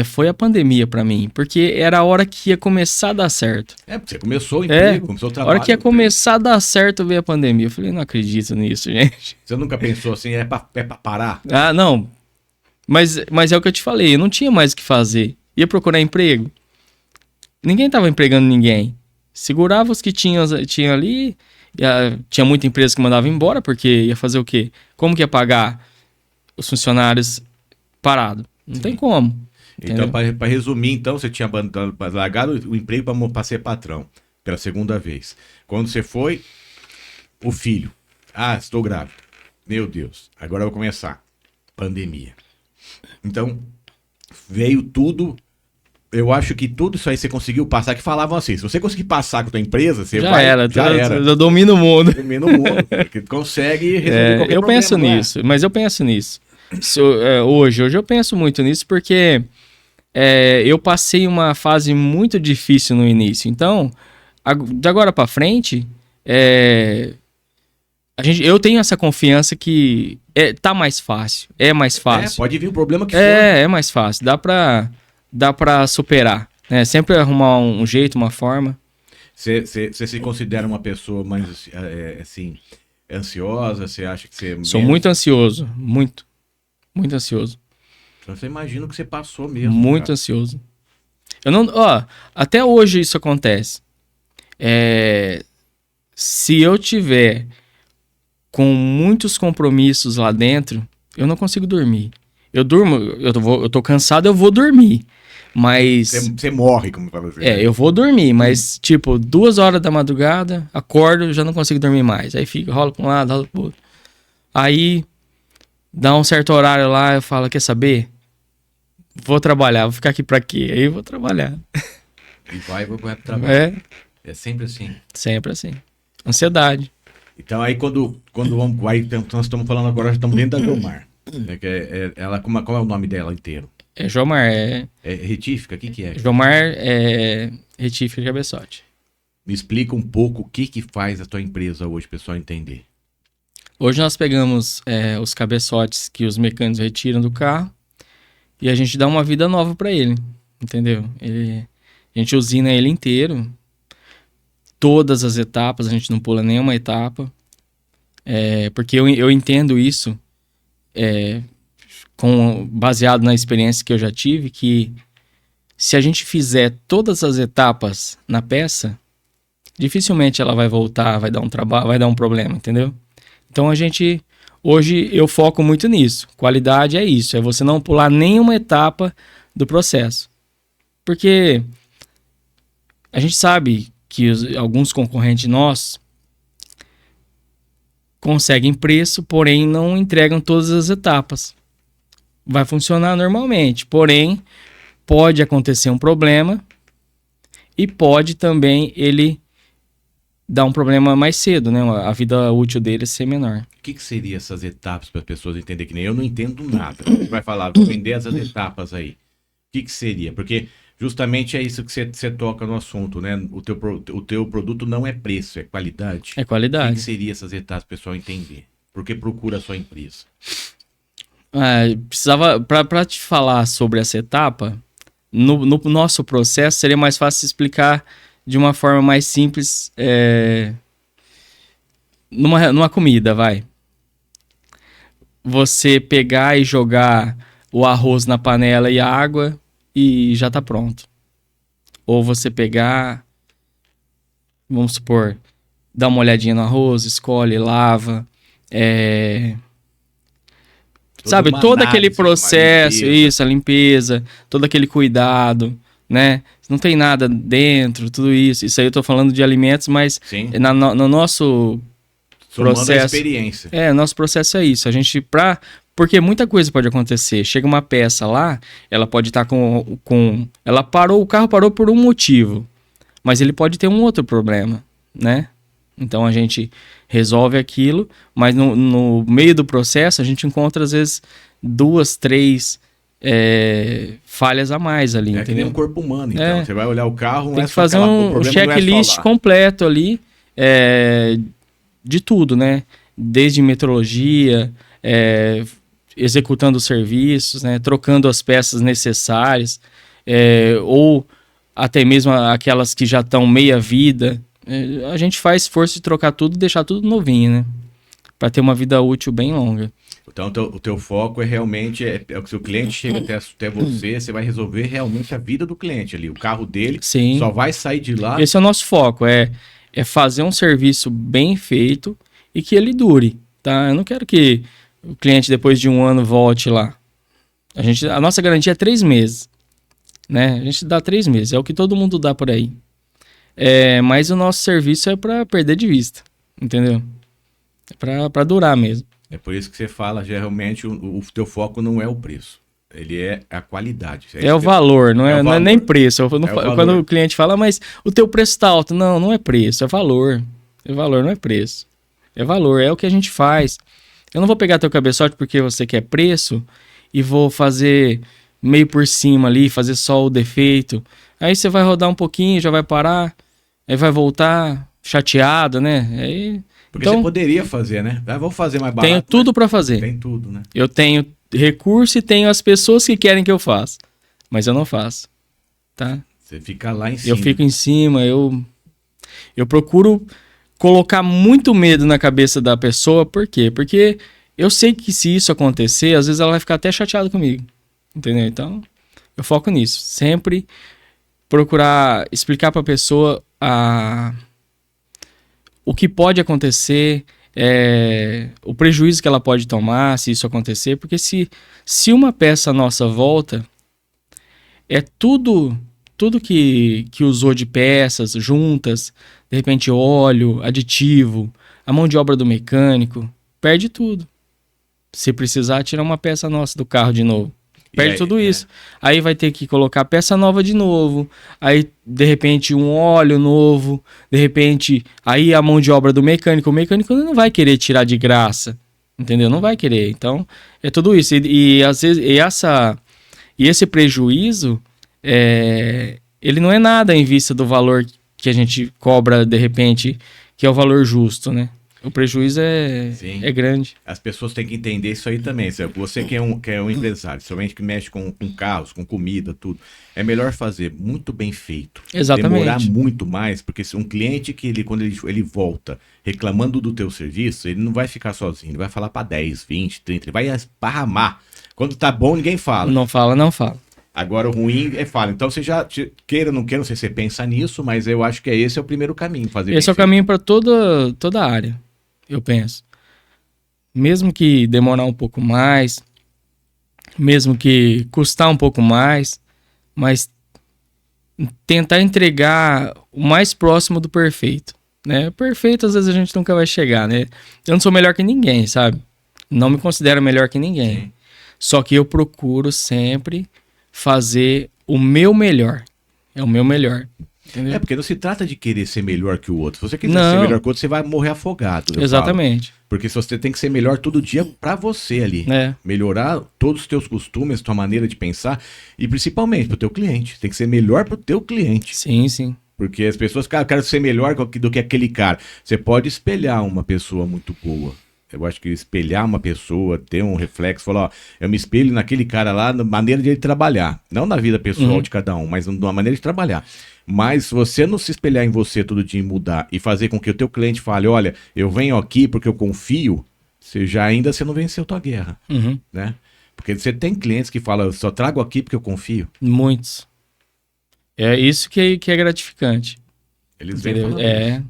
foi a pandemia pra mim. Porque era a hora que ia começar a dar certo. Você começou o emprego, começou o trabalho. A hora que ia começar a dar certo, veio a pandemia. Eu falei, não acredito nisso, gente. Você nunca pensou assim, é pra parar? Ah, não. Mas é o que eu te falei, eu não tinha mais o que fazer. Ia procurar emprego. Ninguém tava empregando ninguém. Segurava os que tinha ali. Tinha muita empresa que mandava embora, porque ia fazer o quê? Como que ia pagar os funcionários parado? Não tem como. Então, para resumir, então, você tinha largado o emprego para ser patrão pela segunda vez. Quando você foi, o filho. Estou grávida. Meu Deus, agora eu vou começar. Pandemia. Então, veio tudo eu acho que tudo isso aí você conseguiu passar, que falavam assim, se você conseguir passar com a tua empresa, você Já vai... era, já era. eu domino o mundo. Domina o mundo, porque consegue resolver qualquer Eu problema, penso não é? nisso, mas eu penso nisso. Hoje eu penso muito nisso porque eu passei uma fase muito difícil no início. Então, de agora pra frente, eu tenho essa confiança que tá mais fácil. É mais fácil. Pode vir o problema que for. É mais fácil. Dá pra superar. Né? Sempre arrumar um jeito, uma forma. Você se considera uma pessoa mais, assim, ansiosa? Você acha que você... Sou muito ansioso. Muito. Muito ansioso. Então você imagina o que você passou mesmo. Muito cara. ansioso. Eu não... até hoje isso acontece. Se eu tiver com muitos compromissos lá dentro, eu não consigo dormir. Eu durmo, eu tô cansado, eu vou dormir. Mas... Você morre, como fala assim. eu vou dormir, mas tipo, 2 horas da madrugada, acordo, já não consigo dormir mais. Aí rola pra um lado, rola pro outro. Aí, dá um certo horário lá, eu falo, quer saber? Vou trabalhar, vou ficar aqui pra quê? Aí eu vou trabalhar. E vai pro trabalho. É sempre assim. Sempre assim. Ansiedade. Então aí quando vamos... Aí, então, nós estamos falando agora, já estamos dentro da Jomar. Ela, qual é o nome dela inteiro? Jomar, É retífica? O que é? Jomar é retífica de cabeçote. Me explica um pouco o que faz a tua empresa hoje, o pessoal entender. Hoje nós pegamos os cabeçotes que os mecânicos retiram do carro e a gente dá uma vida nova para ele, entendeu? A gente usina ele inteiro, todas as etapas, a gente não pula nenhuma etapa, porque eu entendo isso, baseado na experiência que eu já tive, que se a gente fizer todas as etapas na peça, dificilmente ela vai voltar, vai dar um trabalho, vai dar um problema, entendeu? Então hoje eu foco muito nisso. Qualidade é isso, é você não pular nenhuma etapa do processo. Porque a gente sabe que alguns concorrentes nossos conseguem preço, porém não entregam todas as etapas. Vai funcionar normalmente, porém pode acontecer um problema e pode também ele dar um problema mais cedo, né? A vida útil dele ser menor. O que seriam essas etapas para as pessoas entenderem? Que nem eu não entendo nada. Você vai falar, vou vender essas etapas aí. O que seria? Porque justamente é isso que você toca no assunto, né? O teu produto não é preço, é qualidade. É qualidade. O que seriam essas etapas para o pessoal entender? Por que procura a sua empresa? Precisava, para te falar sobre essa etapa, no nosso processo seria mais fácil explicar de uma forma mais simples, numa comida, vai. Você pegar e jogar o arroz na panela e a água e já tá pronto. Ou você pegar, vamos supor, dá uma olhadinha no arroz, escolhe, lava, sabe, todo aquele processo, a limpeza, todo aquele cuidado, né? Não tem nada dentro, tudo isso. Isso aí eu tô falando de alimentos, mas no nosso processo... experiência. Nosso processo é isso. A gente, porque muita coisa pode acontecer. Chega uma peça lá, ela pode estar ela parou, o carro parou por um motivo, mas ele pode ter um outro problema, né? Então a gente resolve aquilo, mas no meio do processo a gente encontra às vezes 2, 3 falhas a mais ali, entendeu? Que nem um corpo humano, então. Você vai olhar o carro... Tem que fazer um checklist completo ali, de tudo, né? Desde metrologia, executando os serviços, né? Trocando as peças necessárias, ou até mesmo aquelas que já estão meia vida. A gente faz esforço de trocar tudo e deixar tudo novinho, né? Para ter uma vida útil bem longa. Então, o teu foco é realmente, o que se o cliente chega até você, você vai resolver realmente a vida do cliente ali. O carro dele só vai sair de lá... Esse é o nosso foco, é fazer um serviço bem feito e que ele dure, tá? Eu não quero que o cliente, depois de 1 ano, volte lá. A nossa garantia é 3 meses, né? A gente dá 3 meses, é o que todo mundo dá por aí. Mas o nosso serviço é para perder de vista, entendeu? É para durar mesmo. É por isso que você fala, geralmente, o teu foco não é o preço. Ele é a qualidade. É o valor, não é, o não é valor. nem preço. valor. Quando o cliente fala, mas o teu preço tá alto. Não, não é preço, é valor. É valor, não é preço. É valor, é o que a gente faz. Eu não vou pegar teu cabeçote porque você quer preço e vou fazer meio por cima ali, fazer só o defeito. Aí você vai rodar um pouquinho, já vai parar, aí vai voltar chateado, né? Aí, Porque então, você poderia fazer, né? Ah, vou fazer mais barato. tenho tudo para fazer. Tem tudo, né? Eu tenho recurso e tenho as pessoas que querem que eu faça. Mas eu não faço, tá? Você fica lá em cima. Eu fico em cima, eu procuro colocar muito medo na cabeça da pessoa. Por quê? Porque eu sei que se isso acontecer, às vezes ela vai ficar até chateada comigo. Entendeu? Então, eu foco nisso. Sempre procurar explicar para a pessoa o que pode acontecer, o prejuízo que ela pode tomar se isso acontecer. Porque se uma peça nossa volta, é tudo que usou de peças juntas, de repente óleo, aditivo, a mão de obra do mecânico, perde tudo. Se precisar tirar uma peça nossa do carro de novo, perde tudo isso. Aí vai ter que colocar peça nova de novo, aí de repente um óleo novo, de repente aí a mão de obra do mecânico, o mecânico não vai querer tirar de graça, entendeu? Não vai querer. Então é tudo isso. E às vezes esse prejuízo, ele não é nada em vista do valor que a gente cobra de repente, que é o valor justo, né? O prejuízo é grande. As pessoas têm que entender isso aí também. Você que é um empresário, somente que mexe com carros, com comida, tudo. É melhor fazer muito bem feito. Exatamente. Demorar muito mais, porque se um cliente que quando ele volta reclamando do teu serviço, ele não vai ficar sozinho. Ele vai falar para 10, 20, 30, ele vai esparramar. Quando tá bom, ninguém fala. Não fala, não fala. Agora o ruim é fala. Então você já, queira ou não queira, não sei se você pensa nisso, mas eu acho que esse é o primeiro caminho. Esse é o caminho para toda a área, eu penso. Mesmo que demorar um pouco mais, mesmo que custar um pouco mais, mas tentar entregar o mais próximo do perfeito, né? Perfeito às vezes a gente nunca vai chegar, né? Eu não sou melhor que ninguém, sabe? Não me considero melhor que ninguém. Sim. Só que eu procuro sempre fazer o meu melhor. É o meu melhor. Entendeu? Porque não se trata de querer ser melhor que o outro. Se você quiser ser melhor que o outro, você vai morrer afogado. Exatamente. Porque se você tem que ser melhor todo dia pra você ali. Melhorar todos os teus costumes, tua maneira de pensar e principalmente pro teu cliente. Tem que ser melhor pro teu cliente. Sim, sim. Porque as pessoas, cara, eu quero ser melhor do que aquele cara. Você pode espelhar uma pessoa muito boa. Eu acho que espelhar uma pessoa, ter um reflexo, falar, ó, eu me espelho naquele cara lá, na maneira de ele trabalhar. Não na vida pessoal de cada um, mas na maneira de trabalhar. Mas se você não se espelhar em você todo dia e mudar e fazer com que o teu cliente fale, olha, eu venho aqui porque eu confio, você não venceu tua guerra, né? Porque você tem clientes que falam, eu só trago aqui porque eu confio. Muitos. É isso que é gratificante. Eles vêm falando isso.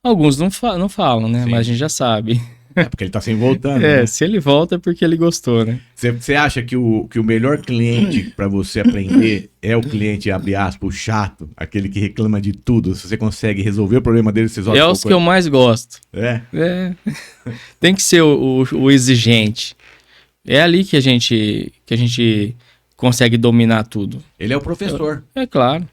Alguns não falam, né? Sim. Mas a gente já sabe. Porque ele tá sem voltando. Né? Se ele volta é porque ele gostou, né? Você acha que o melhor cliente para você aprender é o cliente, abre aspas, o chato, aquele que reclama de tudo? Se você consegue resolver o problema dele, você É os que eu mais gosto. Tem que ser o exigente. É ali que a gente consegue dominar tudo. Ele é o professor. É claro.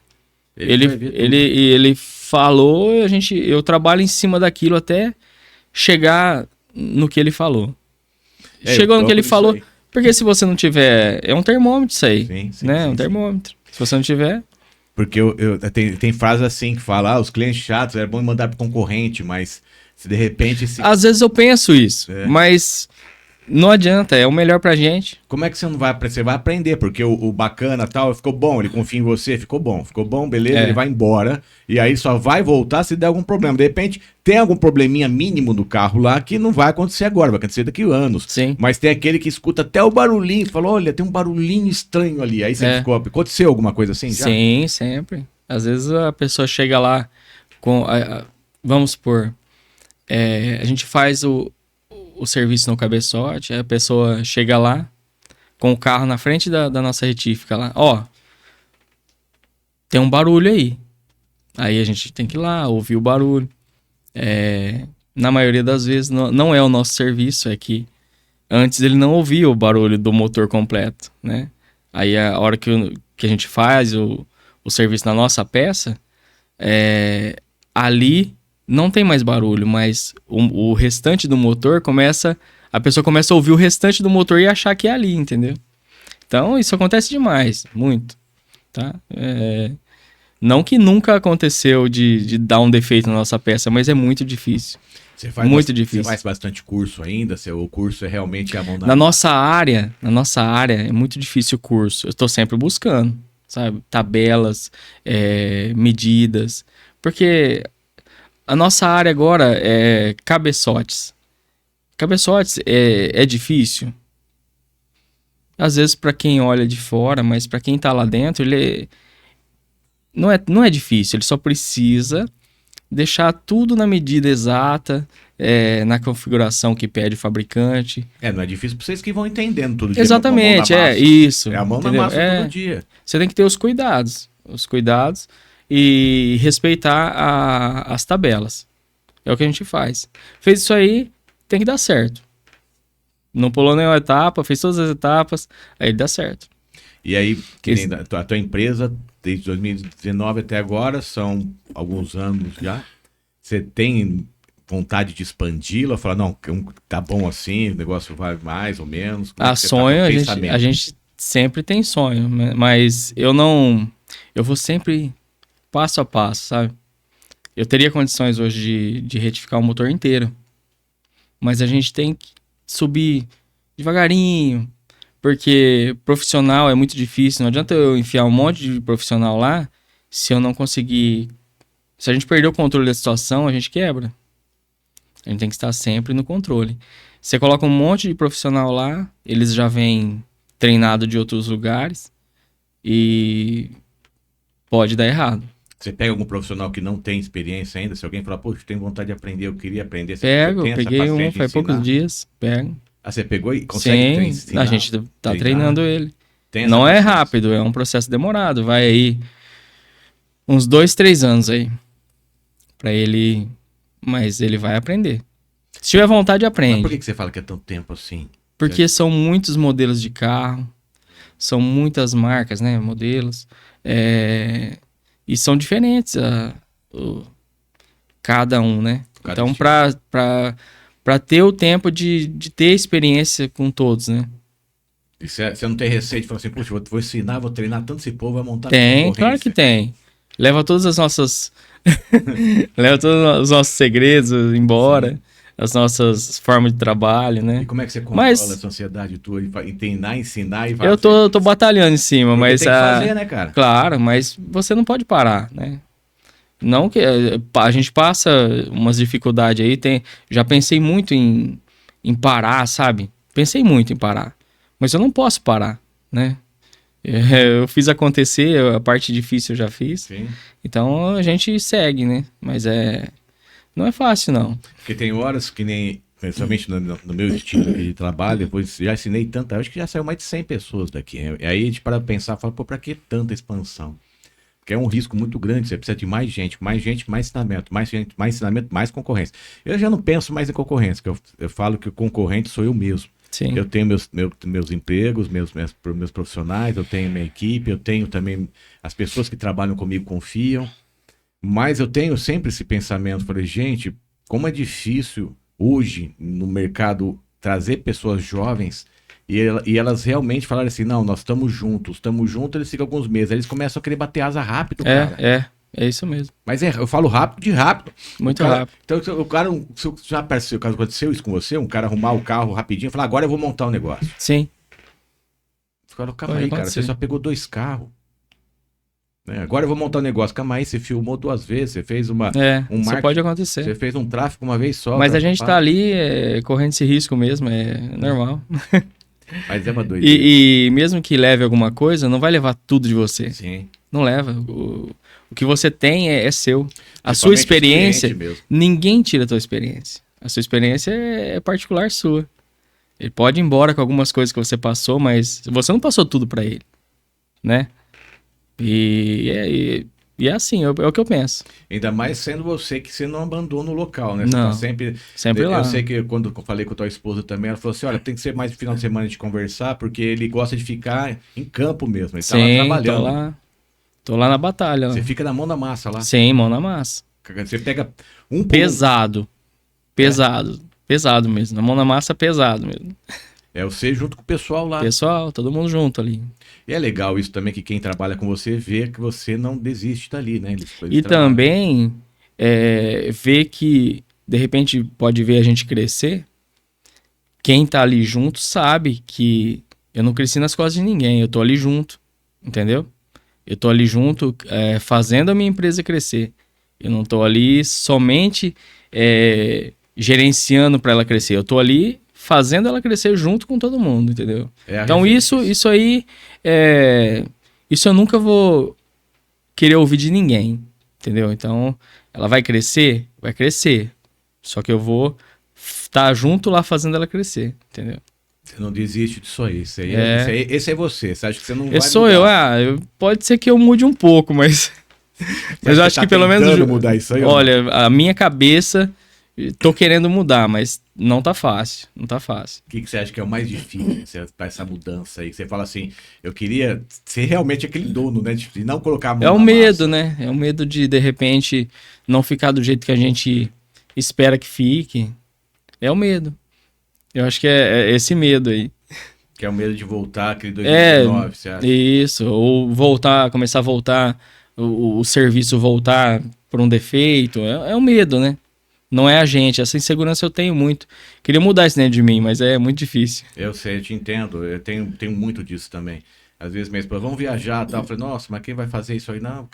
Ele falou, eu trabalho em cima daquilo até chegar no que ele falou. Chegou no que ele falou, porque se você não tiver, é um termômetro isso aí, né? Um termômetro. Se você não tiver... Porque tem frase assim que fala, os clientes chatos, é bom mandar pro concorrente, mas se de repente... Às vezes eu penso isso, mas... Não adianta, é o melhor pra gente. Como é que você vai aprender? Porque o bacana tal, ficou bom, ele confia em você, ficou bom, beleza, ele vai embora. E aí só vai voltar se der algum problema. De repente, tem algum probleminha mínimo do carro lá que não vai acontecer agora, vai acontecer daqui a anos. Sim. Mas tem aquele que escuta até o barulhinho, falou, olha, tem um barulhinho estranho ali. Aí você ficou, aconteceu alguma coisa assim já? Sim, sempre. Às vezes a pessoa chega lá com, vamos supor, a gente faz o serviço no cabeçote, a pessoa chega lá com o carro na frente da nossa retífica lá, ó, tem um barulho aí. Aí a gente tem que ir lá, ouvir o barulho. Na maioria das vezes não é o nosso serviço, é que Antes ele não ouvia o barulho do motor completo, né? Aí a hora que a gente faz o serviço na nossa peça, ali não tem mais barulho, mas o restante do motor a pessoa começa a ouvir o restante do motor e achar que é ali, entendeu? Então isso acontece demais, muito, tá? Não que nunca aconteceu de dar um defeito na nossa peça, mas é muito difícil. Muito difícil. Você faz bastante curso ainda? O curso é realmente a mão na nossa área é muito difícil o curso. Eu estou sempre buscando, sabe? Tabelas, medidas. Porque a nossa área agora é cabeçotes. Cabeçotes é difícil. Às vezes para quem olha de fora, mas para quem está lá dentro, não é difícil. Ele só precisa deixar tudo na medida exata, na configuração que pede o fabricante. Não é difícil para vocês que vão entendendo todo dia. Exatamente, isso. É a mão entendeu? na massa todo dia. Você tem que ter os cuidados e respeitar as tabelas. É o que a gente faz. Fez isso aí, tem que dar certo. Não pulou nenhuma etapa, fez todas as etapas, aí dá certo. E aí, a tua empresa, desde 2019 até agora, são alguns anos já. Você tem vontade de expandi-la? Falar, não, tá bom assim, o negócio vai mais ou menos? Sonho, a gente sempre tem sonho, mas eu vou sempre passo a passo, sabe? Eu teria condições hoje de retificar o motor inteiro, mas a gente tem que subir devagarinho, porque profissional é muito difícil. Não adianta eu enfiar um monte de profissional lá se eu não conseguir. Se a gente perder o controle da situação, a gente quebra. A gente tem que estar sempre no controle. Você coloca um monte de profissional lá, eles já vêm treinados de outros lugares e pode dar errado. Você pega algum profissional que não tem experiência ainda? Se alguém falar, poxa, tenho vontade de aprender, eu queria aprender. Peguei um faz poucos dias, pego. Você pegou e consegue ensinar? A gente tá treinando ele. Não é rápido, é um processo demorado. Vai aí uns 2, 3 anos aí pra ele... Mas ele vai aprender. Se tiver vontade, aprende. Mas por que você fala que é tanto tempo assim? Porque são muitos modelos de carro, são muitas marcas, né? Modelos. E são diferentes cada um, né? Então, para ter o tempo de ter experiência com todos, né? E você não tem receio de falar assim, puxa, vou ensinar, vou treinar tanto esse povo, vai montar... Tem, claro que tem. Leva todas as nossas... Leva todos os nossos segredos embora. Sim. As nossas formas de trabalho, né? E como é que você controla essa ansiedade tua em treinar, ensinar e... Eu tô batalhando em cima, mas... Tem que fazer, né, cara? Claro, mas você não pode parar, né? Não que... A gente passa umas dificuldades aí, já pensei muito em parar, sabe? Pensei muito em parar. Mas eu não posso parar, né? Eu fiz acontecer, a parte difícil eu já fiz. Sim. Então a gente segue, né? Mas não é fácil, não. Porque tem horas que nem... Principalmente no meu estilo de trabalho, depois já ensinei tanta... Acho que já saiu mais de 100 pessoas daqui. E aí a gente para pensar, fala, pô, pra que tanta expansão? Porque é um risco muito grande, você precisa de mais gente, mais ensinamento, mais gente, mais ensinamento, mais concorrência. Eu já não penso mais em concorrência, porque eu falo que o concorrente sou eu mesmo. Sim. Eu tenho meus empregos, meus profissionais, eu tenho minha equipe, eu tenho também as pessoas que trabalham comigo confiam, mas eu tenho sempre esse pensamento, falei, gente, como é difícil hoje no mercado trazer pessoas jovens e elas realmente falarem assim, não, nós estamos juntos, eles ficam alguns meses, aí eles começam a querer bater asa rápido, cara. É isso mesmo. Mas eu falo rápido. Muito rápido. Então o cara, já apareceu, caso aconteceu isso com você, um cara arrumar o carro rapidinho e falar, agora eu vou montar um negócio. Sim. Você fala, calma aí, cara, você só pegou 2 carros. Agora eu vou montar um negócio. Calma aí, você filmou 2 vezes, você fez um marketing. Isso pode acontecer. Você fez um tráfego uma vez só. Mas a gente tá ali correndo esse risco mesmo, é normal. Mas é uma doideira. E mesmo que leve alguma coisa, não vai levar tudo de você. Sim. Não leva. O que você tem é seu. A sua experiência, ninguém tira a tua experiência. A sua experiência é particular sua. Ele pode ir embora com algumas coisas que você passou, mas você não passou tudo pra ele, né? E E é assim, é o que eu penso. Ainda mais sendo você que você não abandona o local, né? Você Não, tá sempre. sempre lá. Eu sei que quando eu falei com a tua esposa também, ela falou assim: olha, tem que ser mais no final de semana de conversar, porque ele gosta de ficar em campo mesmo. Ele tá lá Sim, trabalhando. tô lá na batalha. Você Lá. fica na mão da massa lá. Sim, mão na massa. Você pega um por um. Pesado, pesado mesmo. Na mão na massa, pesado mesmo. É você junto com o pessoal lá. Pessoal, todo mundo junto ali. E é legal isso também, que quem trabalha com você vê que você não desiste dali, né? Eles E trabalham. também ver que, de repente, pode ver a gente crescer. Quem tá ali junto sabe que eu não cresci nas costas de ninguém. Eu tô ali junto, entendeu? Eu tô ali junto, fazendo a minha empresa crescer. Eu não tô ali somente gerenciando para ela crescer. Eu tô ali fazendo ela crescer junto com todo mundo, entendeu? Então isso aí, isso eu nunca vou querer ouvir de ninguém, entendeu? Então ela vai crescer, só que eu vou estar junto lá fazendo ela crescer, entendeu? Você não desiste disso aí. Esse é você. Você acha que você não vai Eu sou mudar. pode ser que eu mude um pouco, mas eu acho que pelo menos mudar isso aí, olha, a minha cabeça tô querendo mudar, mas não tá fácil, não tá fácil. O que você acha que é o mais difícil para essa mudança aí? Que você fala assim, eu queria ser realmente aquele dono, né? De não colocar a mão É o na medo, massa. né? É o medo de repente, não ficar do jeito que a gente espera que fique. É o medo. Eu acho que é esse medo aí. Que é o medo de voltar, aquele 2019, você acha? Isso. Ou começar a voltar, o serviço voltar por um defeito. É um medo, né? Não é a gente. Essa insegurança eu tenho muito. Queria mudar isso dentro de mim, mas é muito difícil. Eu sei, eu te entendo. Eu tenho muito disso também. Às vezes minha esposa, vamos viajar e tal. Eu falei, nossa, mas quem vai fazer isso aí? Não,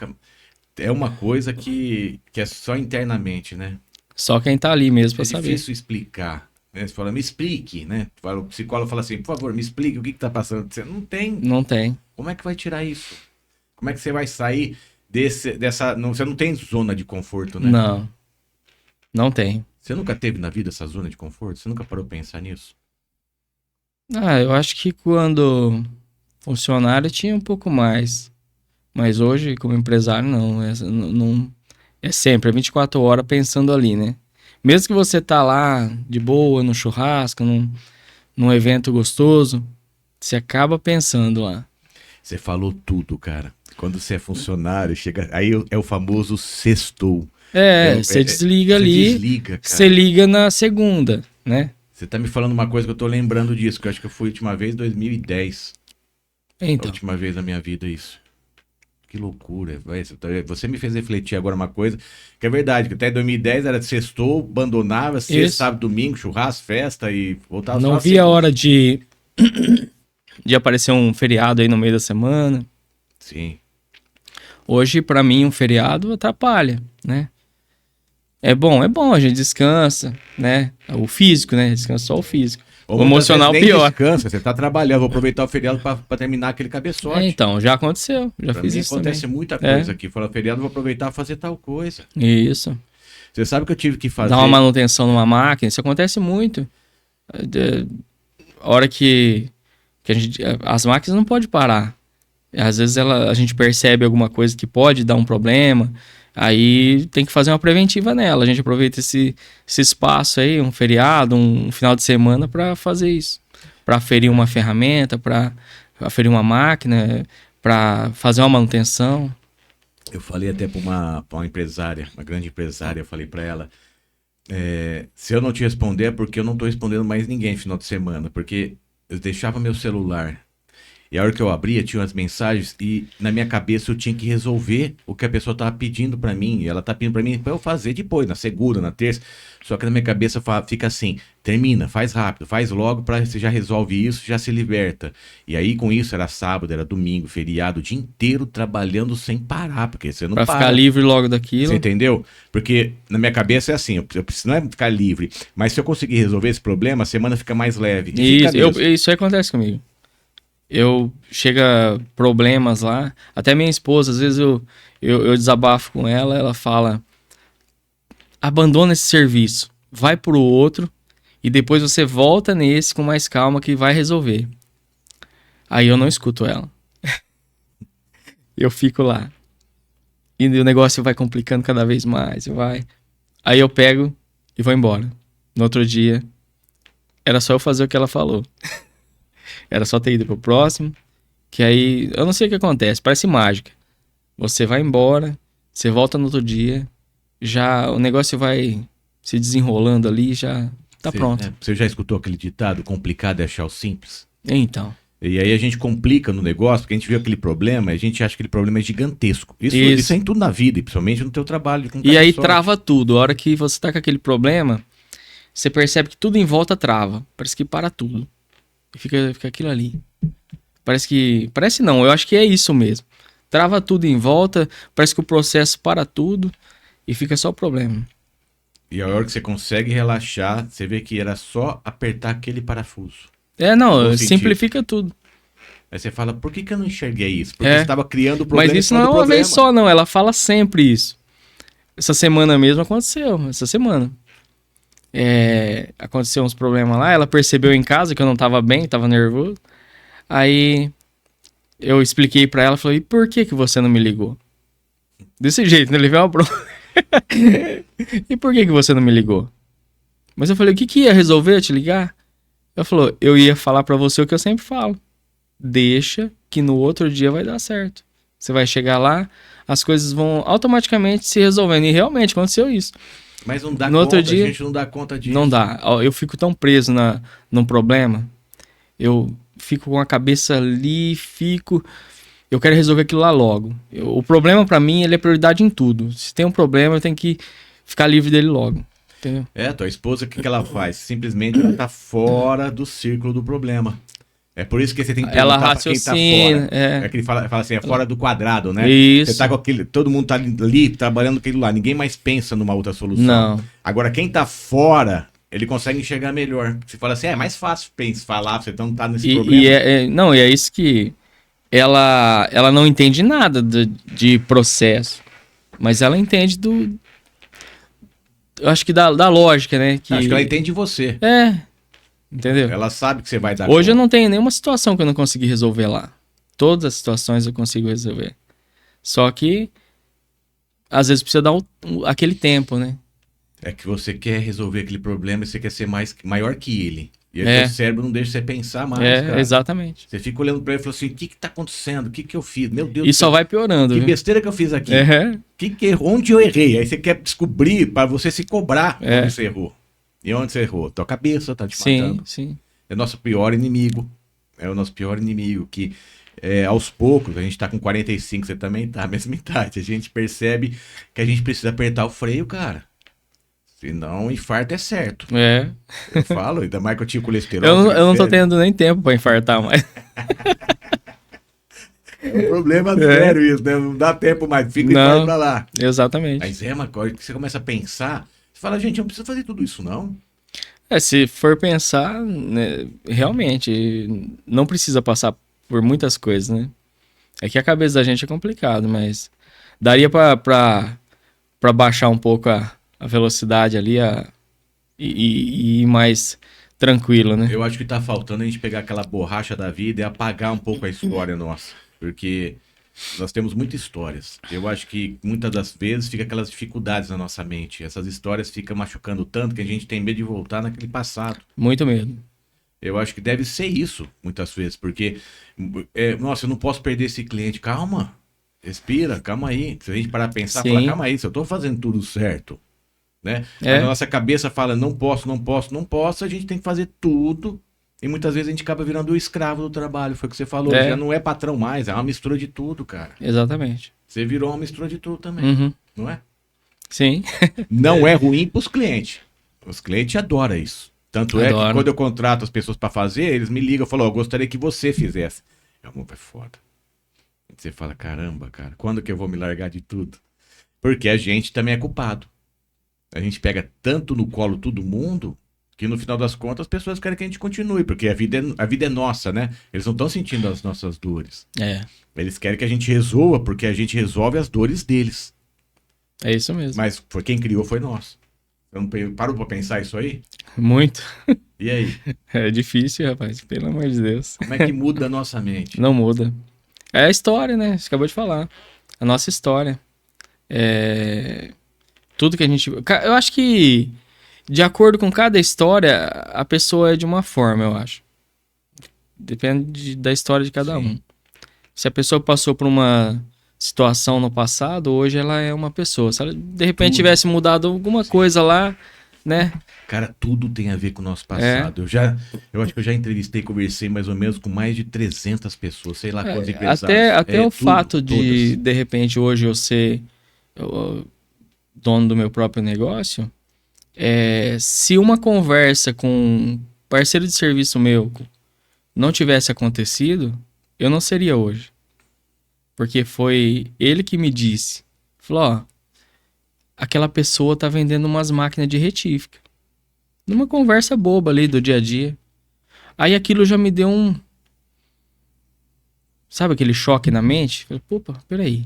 é uma coisa que é só internamente, né? Só quem tá ali mesmo pra É saber. difícil explicar. Né? Você fala, me explique, né? O psicólogo fala assim, por favor, me explique o que tá passando. Você não tem. Não tem. Como é que vai tirar isso? Como é que você vai sair dessa... Não, você não tem zona de conforto, né? Não. Não tem. Você nunca teve na vida essa zona de conforto? Você nunca parou pra pensar nisso? Eu acho que quando funcionário tinha um pouco mais. Mas hoje, como empresário, não. É sempre, 24 horas pensando ali, né? Mesmo que você tá lá de boa, no churrasco, num evento gostoso, você acaba pensando lá. Você falou tudo, cara. Quando você é funcionário, chega. Aí é o famoso sextou. Você desliga você ali, desliga, cara. você liga na segunda, né? Você tá me falando uma coisa que eu tô lembrando disso, que eu acho que eu fui a última vez em 2010. A Então, última vez na minha vida, isso. Que loucura. Você me fez refletir agora uma coisa, que é verdade, que até 2010 era sextou, abandonava, sexta, Isso. sábado, domingo, churrasco, festa e voltava só não a via a segunda. hora de aparecer um feriado aí no meio da semana. Sim. Hoje, pra mim, um feriado atrapalha, né? É bom, a gente descansa, né? O físico, né? Descansa só o físico. Ou O emocional muitas vezes nem pior. descansa, você tá trabalhando, vou aproveitar o feriado pra terminar aquele cabeçote. Então, já aconteceu, já Pra fiz mim isso acontece também. muita coisa aqui. Fala, feriado, vou aproveitar e fazer tal coisa. Isso. Você sabe que eu tive que fazer. Dar uma manutenção numa máquina, isso acontece muito. A hora que as máquinas não podem parar. Às vezes a gente percebe alguma coisa que pode dar um problema, aí tem que fazer uma preventiva nela. A gente aproveita esse espaço aí, um feriado, um final de semana para fazer isso. Para aferir uma ferramenta, para aferir uma máquina, para fazer uma manutenção. Eu falei até pra uma empresária, uma grande empresária, eu falei pra ela, se eu não te responder é porque eu não tô respondendo mais ninguém no final de semana, porque eu deixava meu celular e a hora que eu abria tinha umas mensagens e na minha cabeça eu tinha que resolver o que a pessoa tava pedindo pra mim, e ela tá pedindo pra mim pra eu fazer depois, na segunda, na terça, só que na minha cabeça fica assim, termina, faz rápido, faz logo pra você já resolve isso, já se liberta. E aí com isso era sábado, era domingo, feriado, o dia inteiro trabalhando sem parar, porque você não Pra para. ficar livre logo daquilo. Você entendeu? Porque na minha cabeça é assim, eu preciso, não é ficar livre, mas se eu conseguir resolver esse problema, a semana fica mais leve. E fica mesmo. Isso aí acontece comigo. Chega problemas lá, até minha esposa, às vezes eu desabafo com ela, ela fala, abandona esse serviço, vai pro outro e depois você volta nesse com mais calma que vai resolver. Aí eu não escuto ela. Eu fico lá. E o negócio vai complicando cada vez mais, vai. Aí eu pego e vou embora. No outro dia, era só eu fazer o que ela falou. Era só ter ido pro próximo, que aí, eu não sei o que acontece, parece mágica. Você vai embora, você volta no outro dia, já o negócio vai se desenrolando ali, já tá pronto. Você já escutou aquele ditado, complicado é achar o simples? Então, E aí a gente complica no negócio, porque a gente vê aquele problema, a gente acha que aquele problema é gigantesco. Isso é em tudo na vida, e principalmente no teu trabalho. Com e aí sorte. trava tudo. A hora que você tá com aquele problema, você percebe que tudo em volta trava. Parece que para tudo. E fica aquilo ali. Parece não, eu acho que é isso mesmo. Trava tudo em volta, parece que o processo para tudo e fica só o problema. E a hora que você consegue relaxar, você vê que era só apertar aquele parafuso. Não, No simplifica tudo. Aí você fala, por que eu não enxerguei isso? Porque você estava criando o problema. Mas isso não é uma vez só, não. Ela fala sempre isso. Essa semana mesmo aconteceu. Essa semana. Aconteceu uns problemas lá. Ela percebeu em casa que eu não tava bem, tava nervoso. Aí eu expliquei pra ela, falei, e por que você não me ligou? Desse jeito, né? Ele veio uma bronca. E por que você não me ligou? Mas eu falei, o que ia resolver eu te ligar? Ela falou, eu ia falar pra você o que eu sempre falo. Deixa que no outro dia vai dar certo. Você vai chegar lá, as coisas vão automaticamente se resolvendo. E realmente aconteceu isso. Mas não dá no outro dia, a gente não dá conta disso. Não dá. Eu fico tão preso num problema. Eu fico com a cabeça ali, eu quero resolver aquilo lá logo. O problema pra mim, ele é prioridade em tudo. Se tem um problema, eu tenho que ficar livre dele logo. Entendeu? Tua esposa, o que ela faz? Simplesmente ela tá fora do círculo do problema. É por isso que você tem que perguntar pra quem tá fora. É que ele fala assim, é fora do quadrado, né? Isso. Você tá com aquele, todo mundo tá ali trabalhando aquilo lá, ninguém mais pensa numa outra solução. Não. Agora, quem tá fora, ele consegue enxergar melhor. Você fala assim, é mais fácil falar, você não tá nesse problema. E é isso que ela não entende nada de processo, mas ela entende eu acho que da lógica, né? Acho que ela entende você. Entendeu? Ela sabe que você vai dar Hoje eu não tenho nenhuma situação que eu não consegui resolver lá. Todas as situações eu consigo resolver. Só que às vezes precisa dar aquele tempo, né? É que você quer resolver aquele problema e você quer ser maior que ele. E aí o cérebro não deixa você pensar mais, cara. Exatamente. Você fica olhando pra ele e fala assim, o que tá acontecendo? O que eu fiz? Meu Deus do céu. E só vai piorando. Que besteira que eu fiz aqui. Onde eu errei? Aí você quer descobrir para você se cobrar onde você errou. E onde você errou? Tua cabeça tá te matando. Sim. É o nosso pior inimigo. É o nosso pior inimigo. Que aos poucos, a gente tá com 45, você também tá, a mesma idade. A gente percebe que a gente precisa apertar o freio, cara. Senão, infarto é certo. Eu falo, ainda mais que eu tinha colesterol. Eu não tô tendo nem tempo pra infartar mais. É um problema sério isso, né? Não dá tempo mais, fica infarto pra lá. Exatamente. Mas uma coisa que você começa a pensar, você fala, gente, eu não preciso fazer tudo isso, não. Se for pensar, né, realmente, não precisa passar por muitas coisas, né? É que a cabeça da gente é complicado, mas daria pra baixar um pouco a velocidade ali e ir mais tranquilo, né? Eu acho que tá faltando a gente pegar aquela borracha da vida e apagar um pouco a história nossa. Porque nós temos muitas histórias. Eu acho que muitas das vezes fica aquelas dificuldades na nossa mente. Essas histórias ficam machucando tanto que a gente tem medo de voltar naquele passado. Muito medo. Eu acho que deve ser isso, muitas vezes. Porque, nossa, eu não posso perder esse cliente. Calma, respira, calma aí. Se a gente parar pra pensar, falar, calma aí, se eu tô fazendo tudo certo, né? Mas a nossa cabeça fala, não posso, a gente tem que fazer tudo. E muitas vezes a gente acaba virando o escravo do trabalho. Foi o que você falou, já não é patrão mais, é uma mistura de tudo, cara. Exatamente. Você virou uma mistura de tudo também, não é? Sim. Não é ruim pros clientes. Os clientes adoram isso. Tanto é que quando eu contrato as pessoas pra fazer, eles me ligam e falam, eu gostaria que você fizesse. Amor, é foda. Você fala, caramba, cara, quando que eu vou me largar de tudo? Porque a gente também é culpado. A gente pega tanto no colo todo mundo que no final das contas as pessoas querem que a gente continue, porque a vida é nossa, né? Eles não estão sentindo as nossas dores. Eles querem que a gente resolva, porque a gente resolve as dores deles. É isso mesmo. Mas quem criou foi nós. Você não parou pra pensar isso aí? Muito. E aí? É difícil, rapaz, pelo amor de Deus. Como é que muda a nossa mente? Não muda. É a história, né? Você acabou de falar. A nossa história. Tudo que a gente... Eu acho que, de acordo com cada história, a pessoa é de uma forma, eu acho. Depende da história de cada um. Se a pessoa passou por uma situação no passado, hoje ela é uma pessoa. Se ela, de repente, tivesse mudado alguma coisa lá, né? Cara, tudo tem a ver com o nosso passado. Eu acho que eu já entrevistei, conversei mais ou menos com mais de 300 pessoas, sei lá quantos empresários. Até o fato de repente, hoje eu ser dono do meu próprio negócio, se uma conversa com um parceiro de serviço meu não tivesse acontecido, eu não seria hoje. Porque foi ele que me disse. Falou, ó, aquela pessoa tá vendendo umas máquinas de retífica. Numa conversa boba ali do dia a dia. Aí aquilo já me deu um... Sabe aquele choque na mente? Falei, opa, peraí.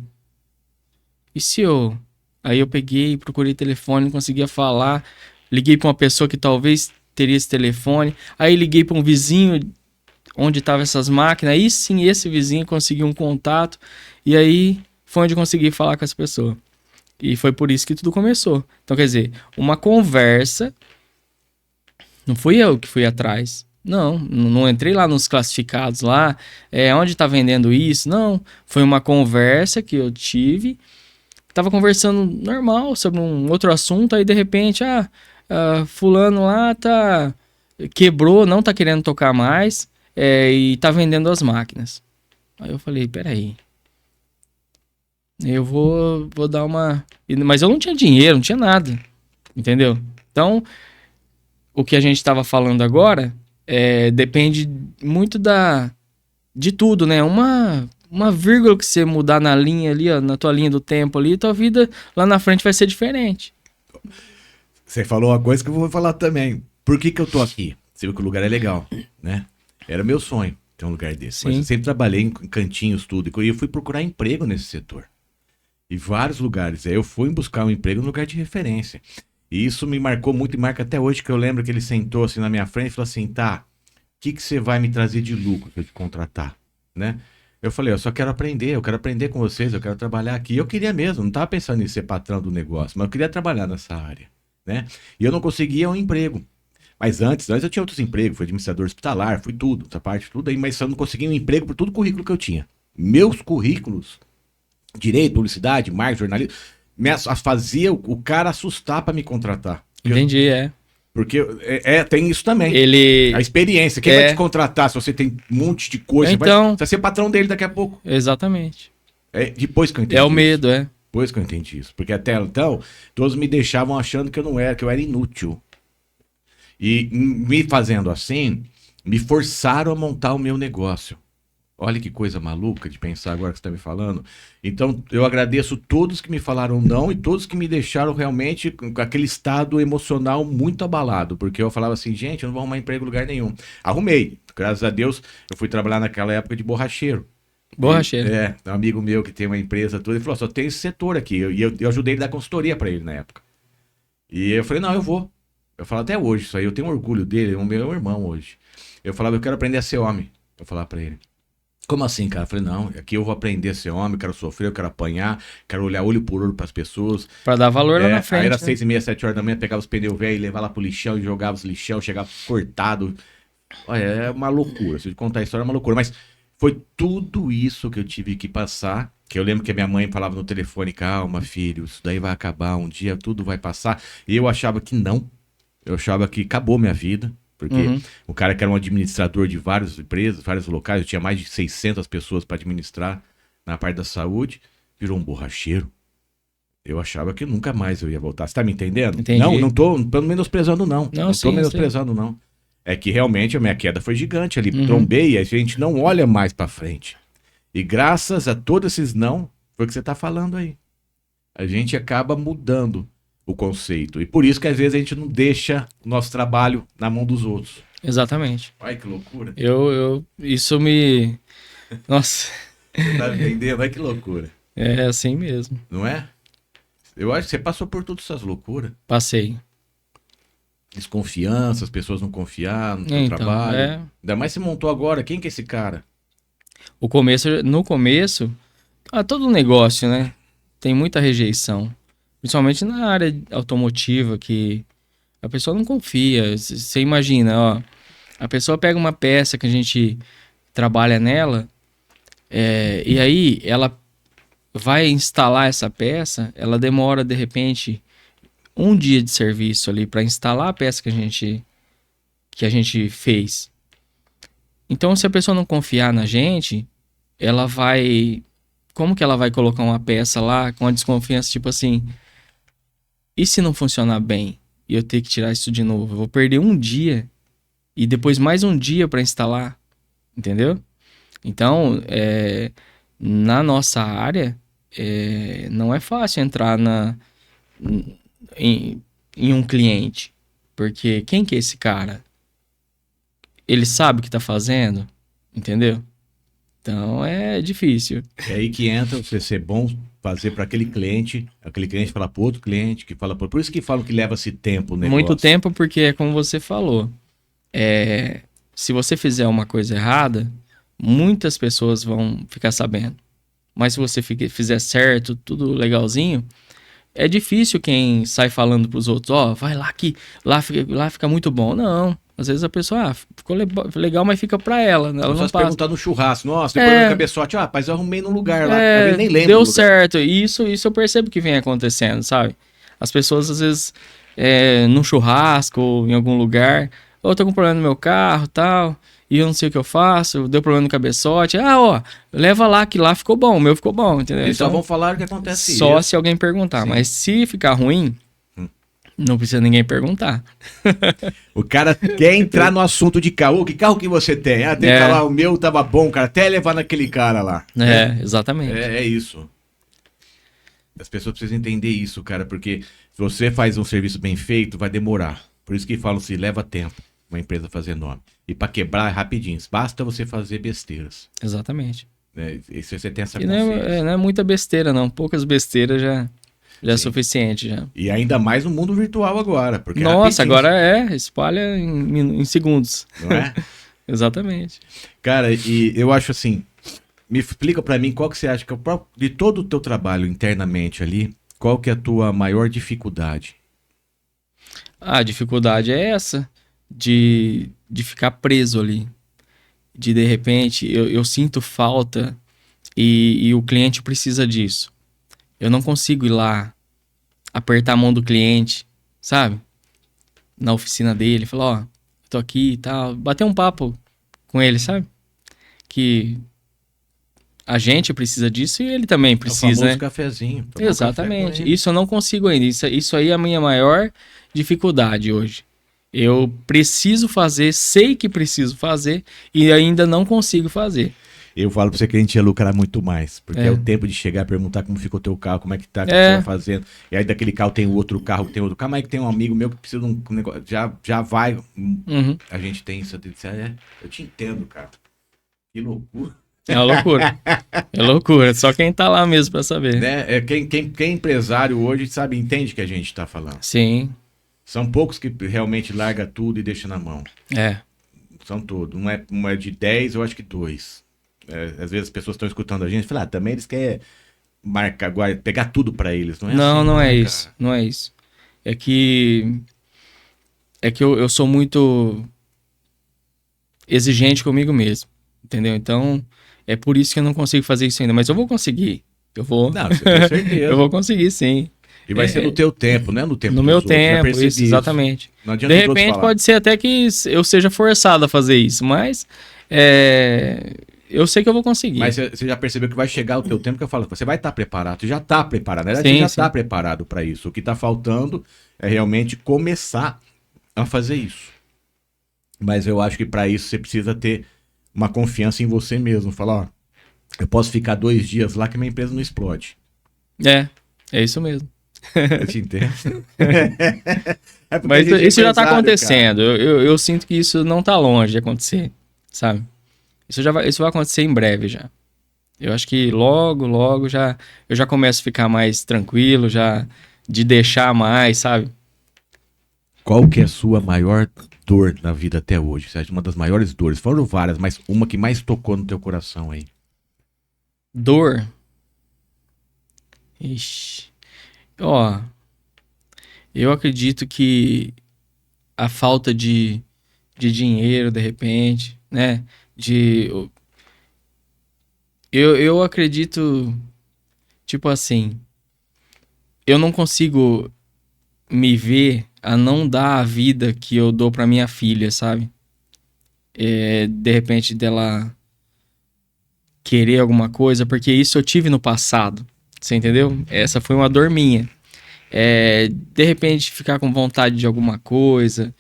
E se eu... Aí eu peguei, procurei telefone, não conseguia falar. Liguei pra uma pessoa que talvez teria esse telefone. Aí liguei pra um vizinho onde estavam essas máquinas. Aí sim, esse vizinho conseguiu um contato. E aí foi onde eu consegui falar com essa pessoa. E foi por isso que tudo começou. Então, quer dizer, uma conversa... Não fui eu que fui atrás. Não entrei lá nos classificados lá, onde tá vendendo isso. Não, foi uma conversa que eu tive. Tava conversando normal sobre um outro assunto, aí de repente, fulano lá quebrou, não tá querendo tocar mais, e tá vendendo as máquinas. Aí eu falei, peraí. Eu vou dar uma... Mas eu não tinha dinheiro, não tinha nada. Entendeu? Então... O que a gente estava falando agora depende muito de tudo, né? Uma vírgula que você mudar na linha ali, ó, na tua linha do tempo ali, tua vida lá na frente vai ser diferente. Você falou uma coisa que eu vou falar também. Por que eu tô aqui? Você viu que o lugar é legal, né? Era meu sonho ter um lugar desse. Sim. Mas eu sempre trabalhei em cantinhos, tudo. E eu fui procurar emprego nesse setor. Em vários lugares. Aí eu fui buscar um emprego no lugar de referência. E isso me marcou muito e marca até hoje, que eu lembro que ele sentou assim na minha frente e falou assim, tá, o que você vai me trazer de lucro pra eu te contratar, né? Eu falei, eu só quero aprender com vocês, eu quero trabalhar aqui. Eu queria mesmo, não tava pensando em ser patrão do negócio, mas eu queria trabalhar nessa área, né? E eu não conseguia um emprego. Mas antes eu tinha outros empregos, fui administrador hospitalar, fui tudo, essa parte tudo aí, mas eu não conseguia um emprego por todo o currículo que eu tinha. Meus currículos, direito, publicidade, marketing, jornalismo... fazia o cara assustar pra me contratar. Entendi, Porque tem isso também. A experiência. Quem vai te contratar se você tem um monte de coisa? Então, você vai ser patrão dele daqui a pouco. Exatamente. Depois que eu entendi o medo, Depois que eu entendi isso. Porque até então, todos me deixavam achando que eu era inútil. E me fazendo assim, me forçaram a montar o meu negócio. Olha que coisa maluca de pensar agora que você está me falando. Então, eu agradeço todos que me falaram não e todos que me deixaram realmente com aquele estado emocional muito abalado. Porque eu falava assim, gente, eu não vou arrumar emprego em lugar nenhum. Arrumei. Graças a Deus, eu fui trabalhar naquela época de borracheiro. Borracheiro. Um amigo meu que tem uma empresa toda, ele falou, só tem esse setor aqui. E eu ajudei ele a dar consultoria para ele na época. E eu falei, não, eu vou. Eu falo até hoje isso aí, eu tenho orgulho dele, é o meu irmão hoje. Eu falava, eu quero aprender a ser homem. Eu falava para ele. Como assim, cara? Eu falei, não, aqui eu vou aprender a ser homem, quero sofrer, eu quero apanhar, quero olhar olho por olho pras pessoas. Pra dar valor lá na frente. Aí era 6h30, 7 horas da manhã, pegava os pneus velhos e levava lá pro lixão e jogava os lixão, chegava cortado. Olha, é uma loucura. Se eu te contar a história, é uma loucura. Mas foi tudo isso que eu tive que passar, que eu lembro que a minha mãe falava no telefone, calma, filho, isso daí vai acabar, um dia tudo vai passar. E eu achava que não. Eu achava que acabou minha vida. Porque o cara que era um administrador de várias empresas, vários locais, eu tinha mais de 600 pessoas para administrar na parte da saúde, virou um borracheiro. Eu achava que nunca mais eu ia voltar. Você tá me entendendo? Entendi. Não tô menosprezando, não. Não sim, tô menosprezando, sim. não. É que realmente a minha queda foi gigante ali. Trombei e a gente não olha mais para frente. E graças a todos esses não, foi o que você tá falando aí. A gente acaba mudando o conceito. E por isso que às vezes a gente não deixa o nosso trabalho na mão dos outros. Exatamente. Ai, que loucura. Isso me... Nossa. Você tá entendendo? Ai, que loucura. É assim mesmo. Não é? Eu acho que você passou por todas essas loucuras. Passei. Desconfiança, as pessoas não confiar no seu trabalho. Ainda mais se montou agora. Quem que é esse cara? No começo, todo negócio, né? tem muita rejeição. Principalmente na área automotiva, que a pessoa não confia. Você imagina, ó, a pessoa pega uma peça que a gente trabalha nela, e aí ela vai instalar essa peça, ela demora, de repente, um dia de serviço ali para instalar a peça que a gente fez. Então, se a pessoa não confiar na gente, ela vai... Como que ela vai colocar uma peça lá com a desconfiança, tipo assim... E se não funcionar bem e eu ter que tirar isso de novo? Eu vou perder um dia e depois mais um dia para instalar, entendeu? Então, na nossa área, não é fácil entrar em um cliente. Porque quem que é esse cara? Ele sabe o que tá fazendo, entendeu? Então é difícil. É aí que entra você ser bom, fazer para aquele cliente falar para outro cliente, que fala por isso que falam que leva-se tempo o negócio. Muito tempo, porque é como você falou. Se você fizer uma coisa errada, muitas pessoas vão ficar sabendo. Mas se você fizer certo, tudo legalzinho, é difícil quem sai falando pros outros, ó, vai lá que lá fica muito bom. Não. Às vezes a pessoa, ficou legal, mas fica pra ela. Ela não passa. Perguntar no churrasco, nossa, depois no cabeçote, rapaz, eu arrumei num lugar lá, eu nem lembro. Deu certo. Isso eu percebo que vem acontecendo, sabe? As pessoas, às vezes, num churrasco ou em algum lugar, eu tô com problema no meu carro e tal, e eu não sei o que eu faço, deu problema no cabeçote, leva lá, que lá ficou bom, o meu ficou bom, entendeu? Eles então, só vão falar o que acontece. Só se alguém perguntar, mas se ficar ruim, não precisa ninguém perguntar. O cara quer entrar no assunto de carro. Que carro que você tem? Tem que falar, o meu tava bom, cara. Até levar naquele cara lá. Exatamente. É isso. As pessoas precisam entender isso, cara. Porque se você faz um serviço bem feito, vai demorar. Por isso que falam se leva tempo uma empresa fazer nome. E pra quebrar é rapidinho. Basta você fazer besteiras. Exatamente. E se você tem essa consciência. Não é muita besteira, não. Poucas besteiras já é suficiente já. E ainda mais no mundo virtual agora. Porque nossa, agora espalha em segundos. Não é? Exatamente. Cara, e eu acho assim, me explica pra mim qual que você acha que de todo o teu trabalho internamente ali, qual que é a tua maior dificuldade? A dificuldade é essa, de ficar preso ali. De repente, eu sinto falta e o cliente precisa disso. Eu não consigo ir lá, apertar a mão do cliente, sabe? Na oficina dele, falar, ó, tô aqui e tal. Bater um papo com ele, sabe? Que a gente precisa disso e ele também precisa, o famoso cafezinho. Exatamente. Café isso eu não consigo ainda. Isso aí é a minha maior dificuldade hoje. Eu preciso fazer, sei que preciso fazer e ainda não consigo fazer. Eu falo pra você que a gente ia lucrar muito mais. Porque é o tempo de chegar, perguntar como ficou o teu carro, como é que tá, o que você vai fazendo. E aí daquele carro tem outro carro, tem outro carro. Mas é que tem um amigo meu que precisa de um negócio. Já vai. A gente tem isso. Eu te entendo, cara. Que loucura. É uma loucura. É loucura. Só quem tá lá mesmo pra saber. Quem é empresário hoje sabe, entende o que a gente tá falando. Sim. São poucos que realmente larga tudo e deixa na mão. São todos. Não é de 10, eu acho que 2. Às vezes as pessoas estão escutando a gente e falam, também eles querem marcar, pegar tudo pra eles. Não é assim, não é isso. Cara. Não é isso. É que eu sou muito exigente comigo mesmo. Entendeu? Então, é por isso que eu não consigo fazer isso ainda. Mas eu vou conseguir. Eu vou. Não, você tem certeza. Eu vou conseguir, sim. E vai ser no teu tempo, não é no tempo no meu tempo, isso, exatamente. Não adianta de repente pode ser até que eu seja forçado a fazer isso, mas eu sei que eu vou conseguir. Mas você já percebeu que vai chegar o teu tempo que eu falo, você vai estar preparado, você já está preparado, na verdade você já está preparado para isso. O que está faltando é realmente começar a fazer isso. Mas eu acho que para isso você precisa ter uma confiança em você mesmo, falar, ó, eu posso ficar 2 dias lá que minha empresa não explode. É isso mesmo. Eu te entendo. Mas isso já tá acontecendo. Eu sinto que isso não tá longe de acontecer, sabe? Isso vai acontecer em breve já. Eu acho que logo eu já começo a ficar mais tranquilo, já de deixar mais, sabe? Qual que é a sua maior dor na vida até hoje? Você acha uma das maiores dores? Foram várias, mas uma que mais tocou no teu coração aí. Dor? Ixi. Ó, eu acredito que a falta de dinheiro, de repente, né? De, eu acredito, tipo assim, eu não consigo me ver a não dar a vida que eu dou pra minha filha, sabe? De repente dela querer alguma coisa, porque isso eu tive no passado, você entendeu? Essa foi uma dor minha. De repente ficar com vontade de alguma coisa,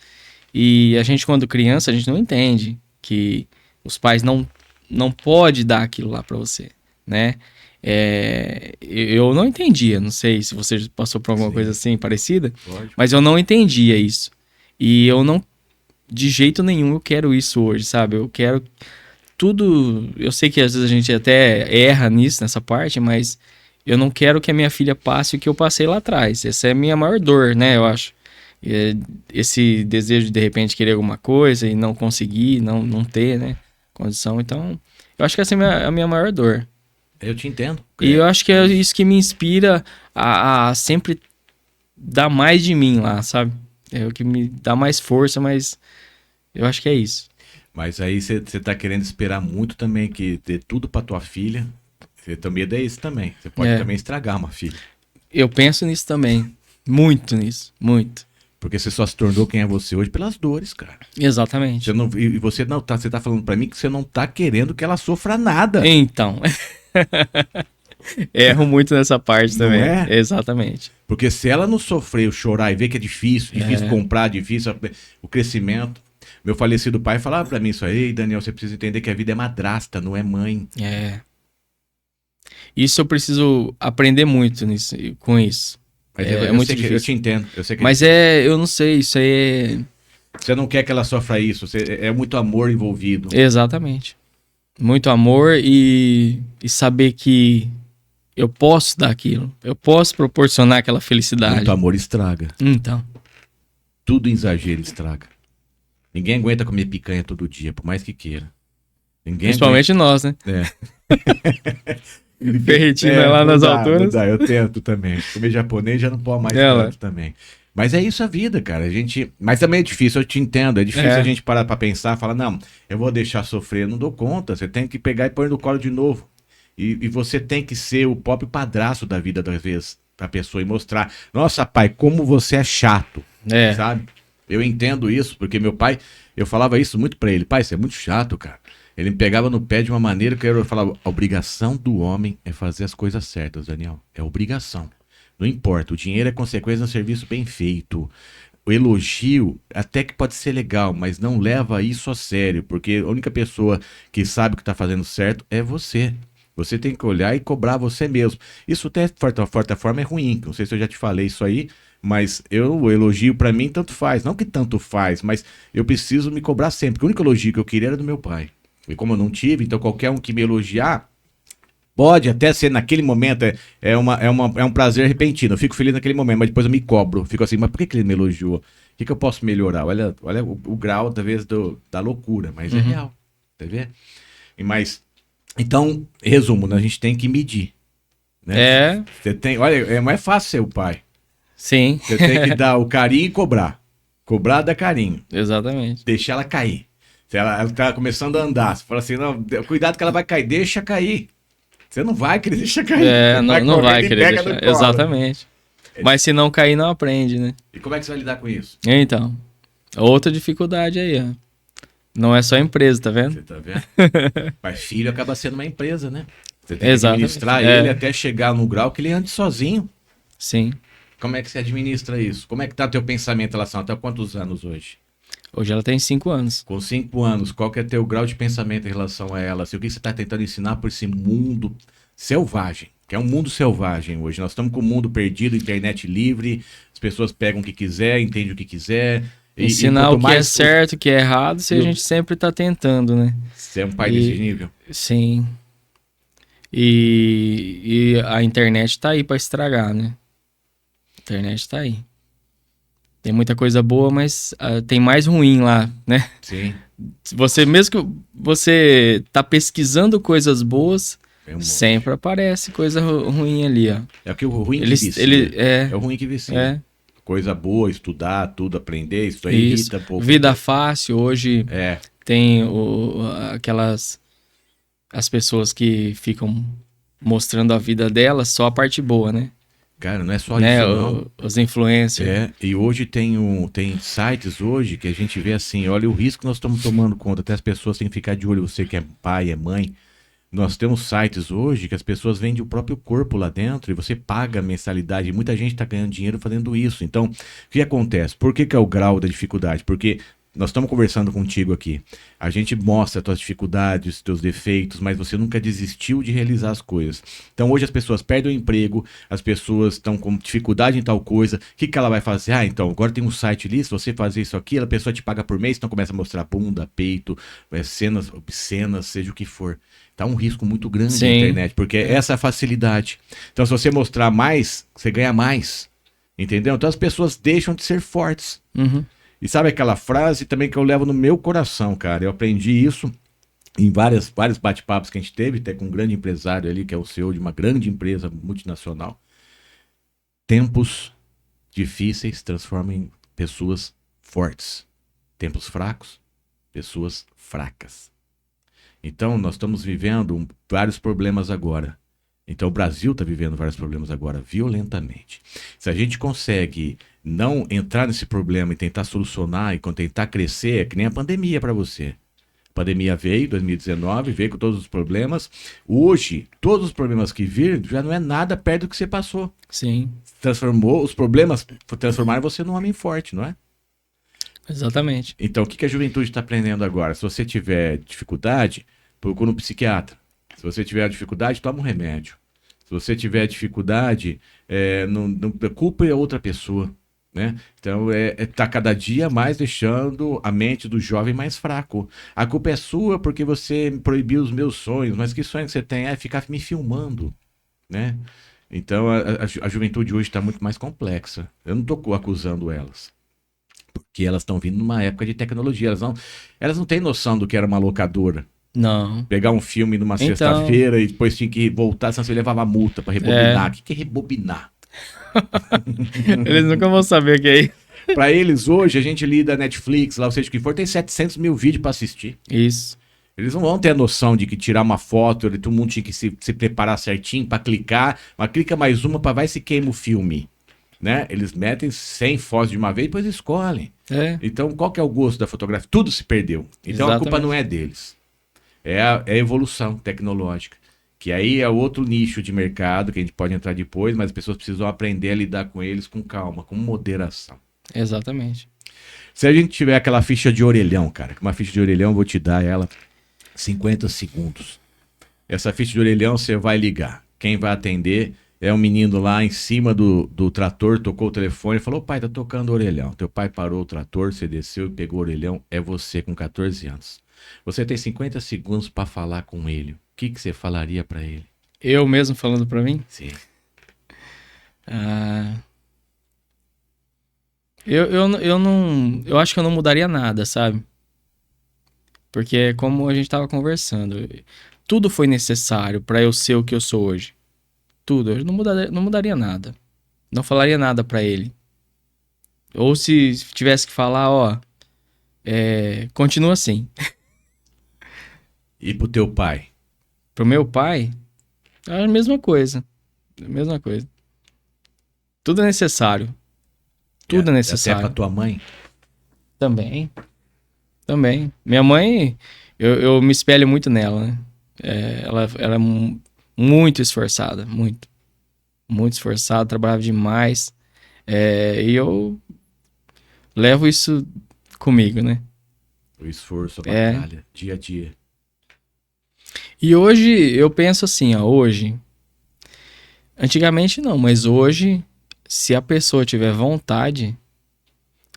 e a gente quando criança, a gente não entende que os pais não pode dar aquilo lá pra você, né? Eu não entendia, não sei se você passou por alguma Sim. coisa assim parecida, Lógico. mas eu não entendia isso. E eu não, de jeito nenhum, eu quero isso hoje, sabe? Eu quero tudo. Eu sei que às vezes a gente até erra nisso, nessa parte, mas eu não quero que a minha filha passe o que eu passei lá atrás. Essa é a minha maior dor, né? Eu acho. Esse desejo de repente querer alguma coisa e não conseguir, não ter, né? Condição. Então, eu acho que essa é a minha maior dor. Eu te entendo. E eu acho que é isso que me inspira a sempre dar mais de mim lá, sabe? É o que me dá mais força, mas eu acho que é isso. Mas aí você tá querendo esperar muito também que ter tudo pra tua filha. Você também é isso também. Você pode também estragar uma filha. Eu penso nisso também. Muito nisso. Muito. Porque você só se tornou quem é você hoje pelas dores, cara. Exatamente. Você não, e você não tá, você tá falando pra mim que você não tá querendo que ela sofra nada. Então. Erro muito nessa parte Não também. é? Exatamente. Porque se ela não sofrer, chorar e ver que é difícil comprar, difícil o crescimento. Meu falecido pai falava pra mim isso aí: "Ei, Daniel, você precisa entender que a vida é madrasta, não é mãe." Isso eu preciso aprender muito com isso. Mas É muito difícil. Eu te entendo. Eu sei que Mas eu não sei, isso aí é... Você não quer que ela sofra isso, é muito amor envolvido. Exatamente. Muito amor e saber que eu posso dar aquilo. Eu posso proporcionar aquela felicidade. Muito amor estraga. Então. Tudo em exagero estraga. Ninguém aguenta comer picanha todo dia, por mais que queira. Principalmente nós, né? Ferritina lá nas alturas. Não dá, eu tento também. Comer japonês já não pode mais tanto também. Mas é isso a vida, cara. Mas também é difícil, eu te entendo. É difícil a gente parar pra pensar, falar, não, eu vou deixar sofrer, eu não dou conta. Você tem que pegar e pôr no colo de novo. E você tem que ser o próprio padrasto da vida, às vezes, pra pessoa e mostrar, nossa, pai, como você é chato. Sabe? Eu entendo isso, porque meu pai, eu falava isso muito pra ele. Pai, você é muito chato, cara. Ele me pegava no pé de uma maneira que eu falava, a obrigação do homem é fazer as coisas certas, Daniel. É obrigação. Não importa, o dinheiro é consequência de um serviço bem feito. O elogio até que pode ser legal, mas não leva isso a sério, porque a única pessoa que sabe que está fazendo certo é você. Você tem que olhar e cobrar você mesmo. Isso até, de certa forma, é ruim. Não sei se eu já te falei isso aí, mas o elogio para mim tanto faz. Não que tanto faz, mas eu preciso me cobrar sempre. Porque o único elogio que eu queria era do meu pai. E como eu não tive, então qualquer um que me elogiar, pode até ser naquele momento, é um prazer repentino. Eu fico feliz naquele momento, mas depois eu me cobro. Fico assim, mas por que ele me elogiou? O que eu posso melhorar? Olha o grau, talvez, da loucura, mas é real. Tá vendo? Então, resumo, né? A gente tem que medir. Né? Olha, é mais fácil ser o pai. Sim. Você tem que dar o carinho e cobrar. Cobrar dá carinho. Exatamente. Deixar ela cair. Se ela tá começando a andar, você fala assim, não, cuidado que ela vai cair, deixa cair. Você não vai querer deixar cair. Não vai querer deixar. Exatamente. Mas se não cair, não aprende, né? E como é que você vai lidar com isso? Então, outra dificuldade aí, ó. Não é só empresa, tá vendo? Você tá vendo? Mas filho acaba sendo uma empresa, né? Você tem que Exatamente. administrar ele até chegar no grau que ele ande sozinho. Sim. Como é que você administra isso? Como é que tá teu pensamento em relação até quantos anos hoje? Hoje ela tem 5 anos. Com 5 anos, qual que é teu grau de pensamento em relação a ela? Assim, o que você está tentando ensinar por esse mundo selvagem? Que é um mundo selvagem hoje. Nós estamos com o mundo perdido, internet livre, as pessoas pegam o que quiser, entendem o que quiser. Ensinar o que é certo, o que é errado, se a gente sempre está tentando, né? Você é um pai desse nível? Sim. E a internet tá aí para estragar, né? A internet tá aí. Tem muita coisa boa, mas tem mais ruim lá, né? Sim. Mesmo que você tá pesquisando coisas boas, É um monte. Sempre aparece coisa ruim ali, ó. É que o ruim que Eles, vicia. ele, É o ruim que vicia. é, Coisa boa, estudar, tudo, aprender, isso aí isso. irrita um pouco. Vida fácil, hoje É, tem as pessoas que ficam mostrando a vida delas, só a parte boa, né? cara, não é só Né? isso não. Os influencers. E hoje tem sites hoje que a gente vê assim, olha o risco que nós estamos tomando conta, até as pessoas têm que ficar de olho, você que é pai, é mãe. Nós temos sites hoje que as pessoas vendem o próprio corpo lá dentro e você paga a mensalidade. E muita gente está ganhando dinheiro fazendo isso. Então, o que acontece? Por que é o grau da dificuldade? Porque nós estamos conversando contigo aqui. A gente mostra as tuas dificuldades, os teus defeitos, mas você nunca desistiu de realizar as coisas. Então, hoje as pessoas perdem o emprego, as pessoas estão com dificuldade em tal coisa. O que ela vai fazer? Ah, então, agora tem um site ali, se você fazer isso aqui, a pessoa te paga por mês, então começa a mostrar bunda, peito, cenas obscenas, seja o que for. Tá um risco muito grande na internet, porque essa é a facilidade. Então, se você mostrar mais, você ganha mais. Entendeu? Então, as pessoas deixam de ser fortes. Uhum. E sabe aquela frase também que eu levo no meu coração, cara? Eu aprendi isso em vários bate-papos que a gente teve, até com um grande empresário ali, que é o CEO de uma grande empresa multinacional. Tempos difíceis transformam pessoas fortes. Tempos fracos, pessoas fracas. Então, nós estamos vivendo vários problemas agora. Então, o Brasil está vivendo vários problemas agora, violentamente. Se a gente consegue não entrar nesse problema e tentar solucionar e tentar crescer, é que nem a pandemia para você. A pandemia veio em 2019, veio com todos os problemas. Hoje, todos os problemas que viram já não é nada perto do que você passou. Sim. Os problemas transformaram você num homem forte, não é? Exatamente. Então, o que a juventude está aprendendo agora? Se você tiver dificuldade, procura um psiquiatra. Se você tiver dificuldade, toma um remédio. Se você tiver dificuldade, não culpe a outra pessoa. Né? Então, tá cada dia mais deixando a mente do jovem mais fraco. A culpa é sua porque você proibiu os meus sonhos. Mas que sonho que você tem? É ficar me filmando. Né? Então, a juventude hoje está muito mais complexa. Eu não estou acusando elas. Porque elas estão vindo numa época de tecnologia. Elas não têm noção do que era uma locadora. Não. Pegar um filme numa sexta-feira e depois tinha que voltar, senão você levava multa para rebobinar. O que é rebobinar? Eles nunca vão saber o que é isso. Para eles hoje, a gente lida Netflix, lá, ou seja o que for, tem 700 mil vídeos para assistir. Isso. Eles não vão ter a noção de que tirar uma foto, todo mundo tinha que se preparar certinho para clicar, mas clica mais uma para vai se queima o filme. Né? Eles metem 100 fotos de uma vez e depois escolhem. Então, qual que é o gosto da fotografia? Tudo se perdeu. Então, exatamente. A culpa não é deles. É a evolução tecnológica. Que aí é outro nicho de mercado que a gente pode entrar depois, mas as pessoas precisam aprender a lidar com eles com calma, com moderação. Exatamente. Se a gente tiver aquela ficha de orelhão, cara, uma ficha de orelhão, eu vou te dar ela 50 segundos. Essa ficha de orelhão você vai ligar. Quem vai atender é um menino lá em cima do trator, tocou o telefone e falou: pai, tá tocando o orelhão. Teu pai parou o trator, você desceu e pegou o orelhão. É você com 14 anos. Você tem 50 segundos para falar com ele. O que você falaria para ele? Eu mesmo falando para mim? Sim. Eu acho que eu não mudaria nada, sabe? Porque como a gente tava conversando, tudo foi necessário para eu ser o que eu sou hoje. Tudo. Eu não mudaria nada. Não falaria nada para ele. Ou se tivesse que falar, continua assim. E pro teu pai? Pro meu pai, é a mesma coisa. A mesma coisa. Tudo é necessário. Tudo é necessário. Até pra tua mãe? Também. Minha mãe, eu me espelho muito nela, né? Ela é muito esforçada, muito. Muito esforçada, trabalhava demais. E eu levo isso comigo, né? O esforço, a batalha, dia a dia. E hoje, eu penso assim, hoje... Antigamente não, mas hoje, se a pessoa tiver vontade,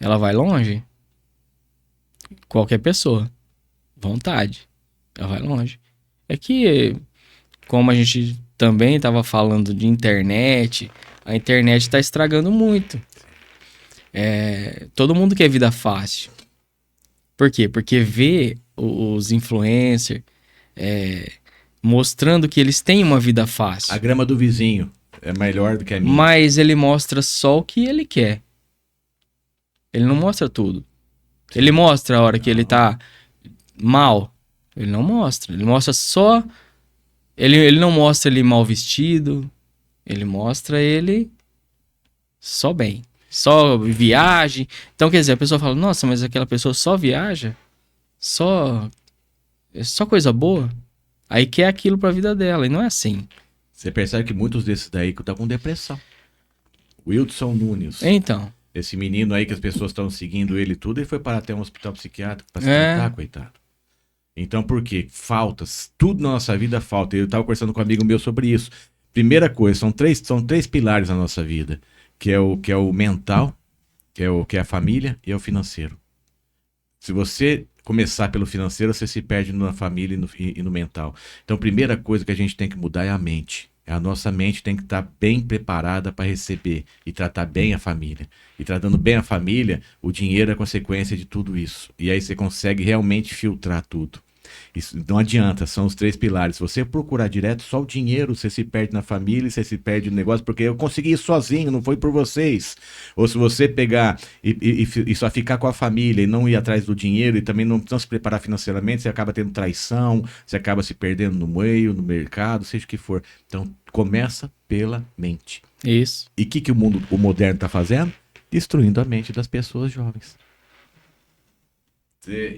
ela vai longe. Qualquer pessoa. Vontade. Ela vai longe. É que, como a gente também estava falando de internet, a internet está estragando muito. Todo mundo quer vida fácil. Por quê? Porque vê os influencers mostrando que eles têm uma vida fácil. A grama do vizinho é melhor do que a minha. Mas ele mostra só o que ele quer. Ele não mostra tudo. Ele mostra a hora que ele tá mal. Ele não mostra. Ele mostra só... Ele não mostra ele mal vestido. Ele mostra ele só bem. Só viagem. Então, quer dizer, a pessoa fala, nossa, mas aquela pessoa só viaja? É só coisa boa? Aí quer aquilo pra vida dela. E não é assim. Você percebe que muitos desses daí que estão com depressão. Wilson Nunes. Então. Esse menino aí que as pessoas estão seguindo ele e tudo, ele foi parar até um hospital psiquiátrico pra se tratar, coitado. Então, por quê? Faltas. Tudo na nossa vida falta. Eu tava conversando com um amigo meu sobre isso. Primeira coisa, são três pilares na nossa vida. Que é o mental, que é a família e é o financeiro. Se você começar pelo financeiro, você se perde na família e no mental. Então, a primeira coisa que a gente tem que mudar é a mente. A nossa mente tem que estar bem preparada para receber e tratar bem a família. E tratando bem a família, o dinheiro é consequência de tudo isso. E aí você consegue realmente filtrar tudo. Isso não adianta, são os 3 pilares. Se você procurar direto só o dinheiro, você se perde na família, você se perde no negócio, porque eu consegui isso sozinho, não foi por vocês. Ou se você pegar e só ficar com a família e não ir atrás do dinheiro e também não se preparar financeiramente, você acaba tendo traição, você acaba se perdendo no meio, no mercado, seja o que for. Então, começa pela mente. Isso. E o que o moderno está fazendo? Destruindo a mente das pessoas jovens.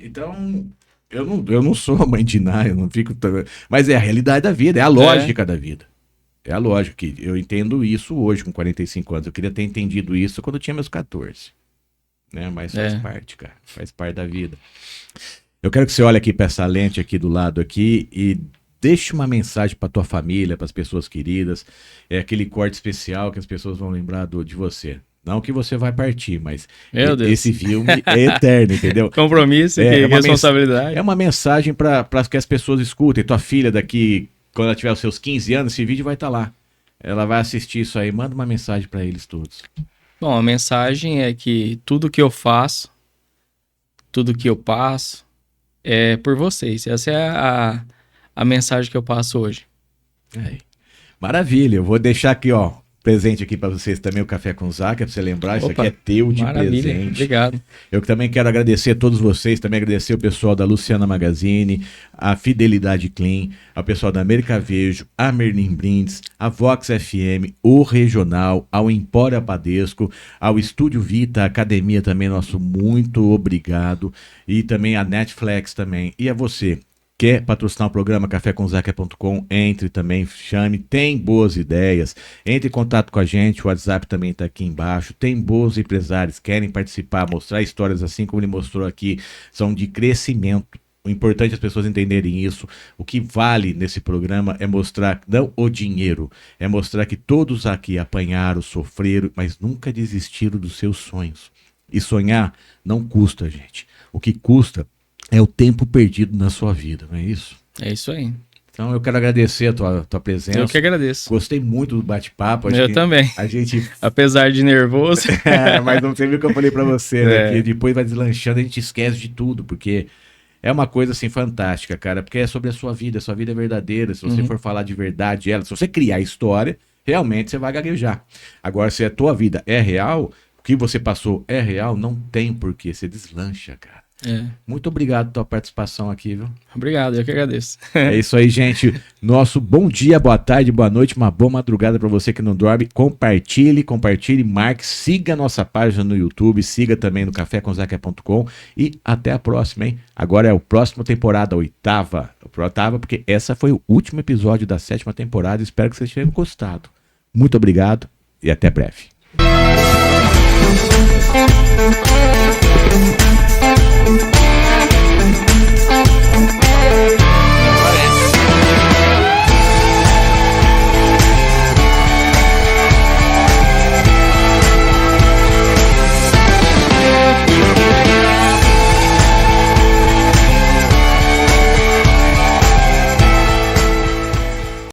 Então... Eu não sou a mãe de Ná, eu não fico... Mas é a realidade da vida, é a lógica da vida. É a lógica que eu entendo isso hoje, com 45 anos. Eu queria ter entendido isso quando eu tinha meus 14. Né? Mas faz parte, cara. Faz parte da vida. Eu quero que você olhe aqui para essa lente aqui do lado aqui e deixe uma mensagem para tua família, para as pessoas queridas. É aquele corte especial que as pessoas vão lembrar de você. Não que você vai partir, mas esse filme é eterno, entendeu? Compromisso e responsabilidade. É uma mensagem para que as pessoas escutem. Tua filha daqui, quando ela tiver os seus 15 anos, esse vídeo vai estar lá. Ela vai assistir isso aí. Manda uma mensagem para eles todos. Bom, a mensagem é que tudo que eu faço, tudo que eu passo, é por vocês. Essa é a mensagem que eu passo hoje. Maravilha. Eu vou deixar aqui, ó. Presente aqui para vocês também, o Café com Zaca, para você lembrar, isso aqui é teu de presente. Obrigado. Eu também quero agradecer a todos vocês, também agradecer o pessoal da Luciana Magazine, a Fidelidade Clean, ao pessoal da América Vejo, a Merlin Brindes, a Vox FM, o Regional, ao Empório Apadesco, ao Estúdio Vita, a Academia também, nosso muito obrigado, e também a Netflix também, e a você. Quer patrocinar o programa cafécomzaca.com? Entre também, chame, tem boas ideias, entre em contato com a gente, o WhatsApp também está aqui embaixo, tem bons empresários, querem participar, mostrar histórias assim como ele mostrou aqui, são de crescimento. O importante é as pessoas entenderem isso. O que vale nesse programa é mostrar, não o dinheiro, é mostrar que todos aqui apanharam, sofreram, mas nunca desistiram dos seus sonhos. E sonhar não custa, gente. O que custa é o tempo perdido na sua vida, não é isso? É isso aí. Então eu quero agradecer a tua presença. Eu que agradeço. Gostei muito do bate-papo. Eu também. A gente... Apesar de nervoso. Mas não sei o que eu falei pra você, né? Que depois vai deslanchando, a gente esquece de tudo, porque é uma coisa assim fantástica, cara, porque é sobre a sua vida é verdadeira. Se você for falar de verdade ela, se você criar história, realmente você vai gaguejar. Agora, se a tua vida é real, o que você passou é real, não tem porquê, você deslancha, cara. Muito obrigado pela tua participação aqui, viu? Obrigado, eu que agradeço. É isso aí, gente. Nosso bom dia, boa tarde, boa noite, uma boa madrugada para você que não dorme. Compartilhe, marque, siga a nossa página no YouTube, siga também no cafécomzaca.com e até a próxima, hein? Agora é o próximo temporada, a oitava, porque essa foi o último episódio da 7ª temporada. Espero que vocês tenham gostado. Muito obrigado e até breve.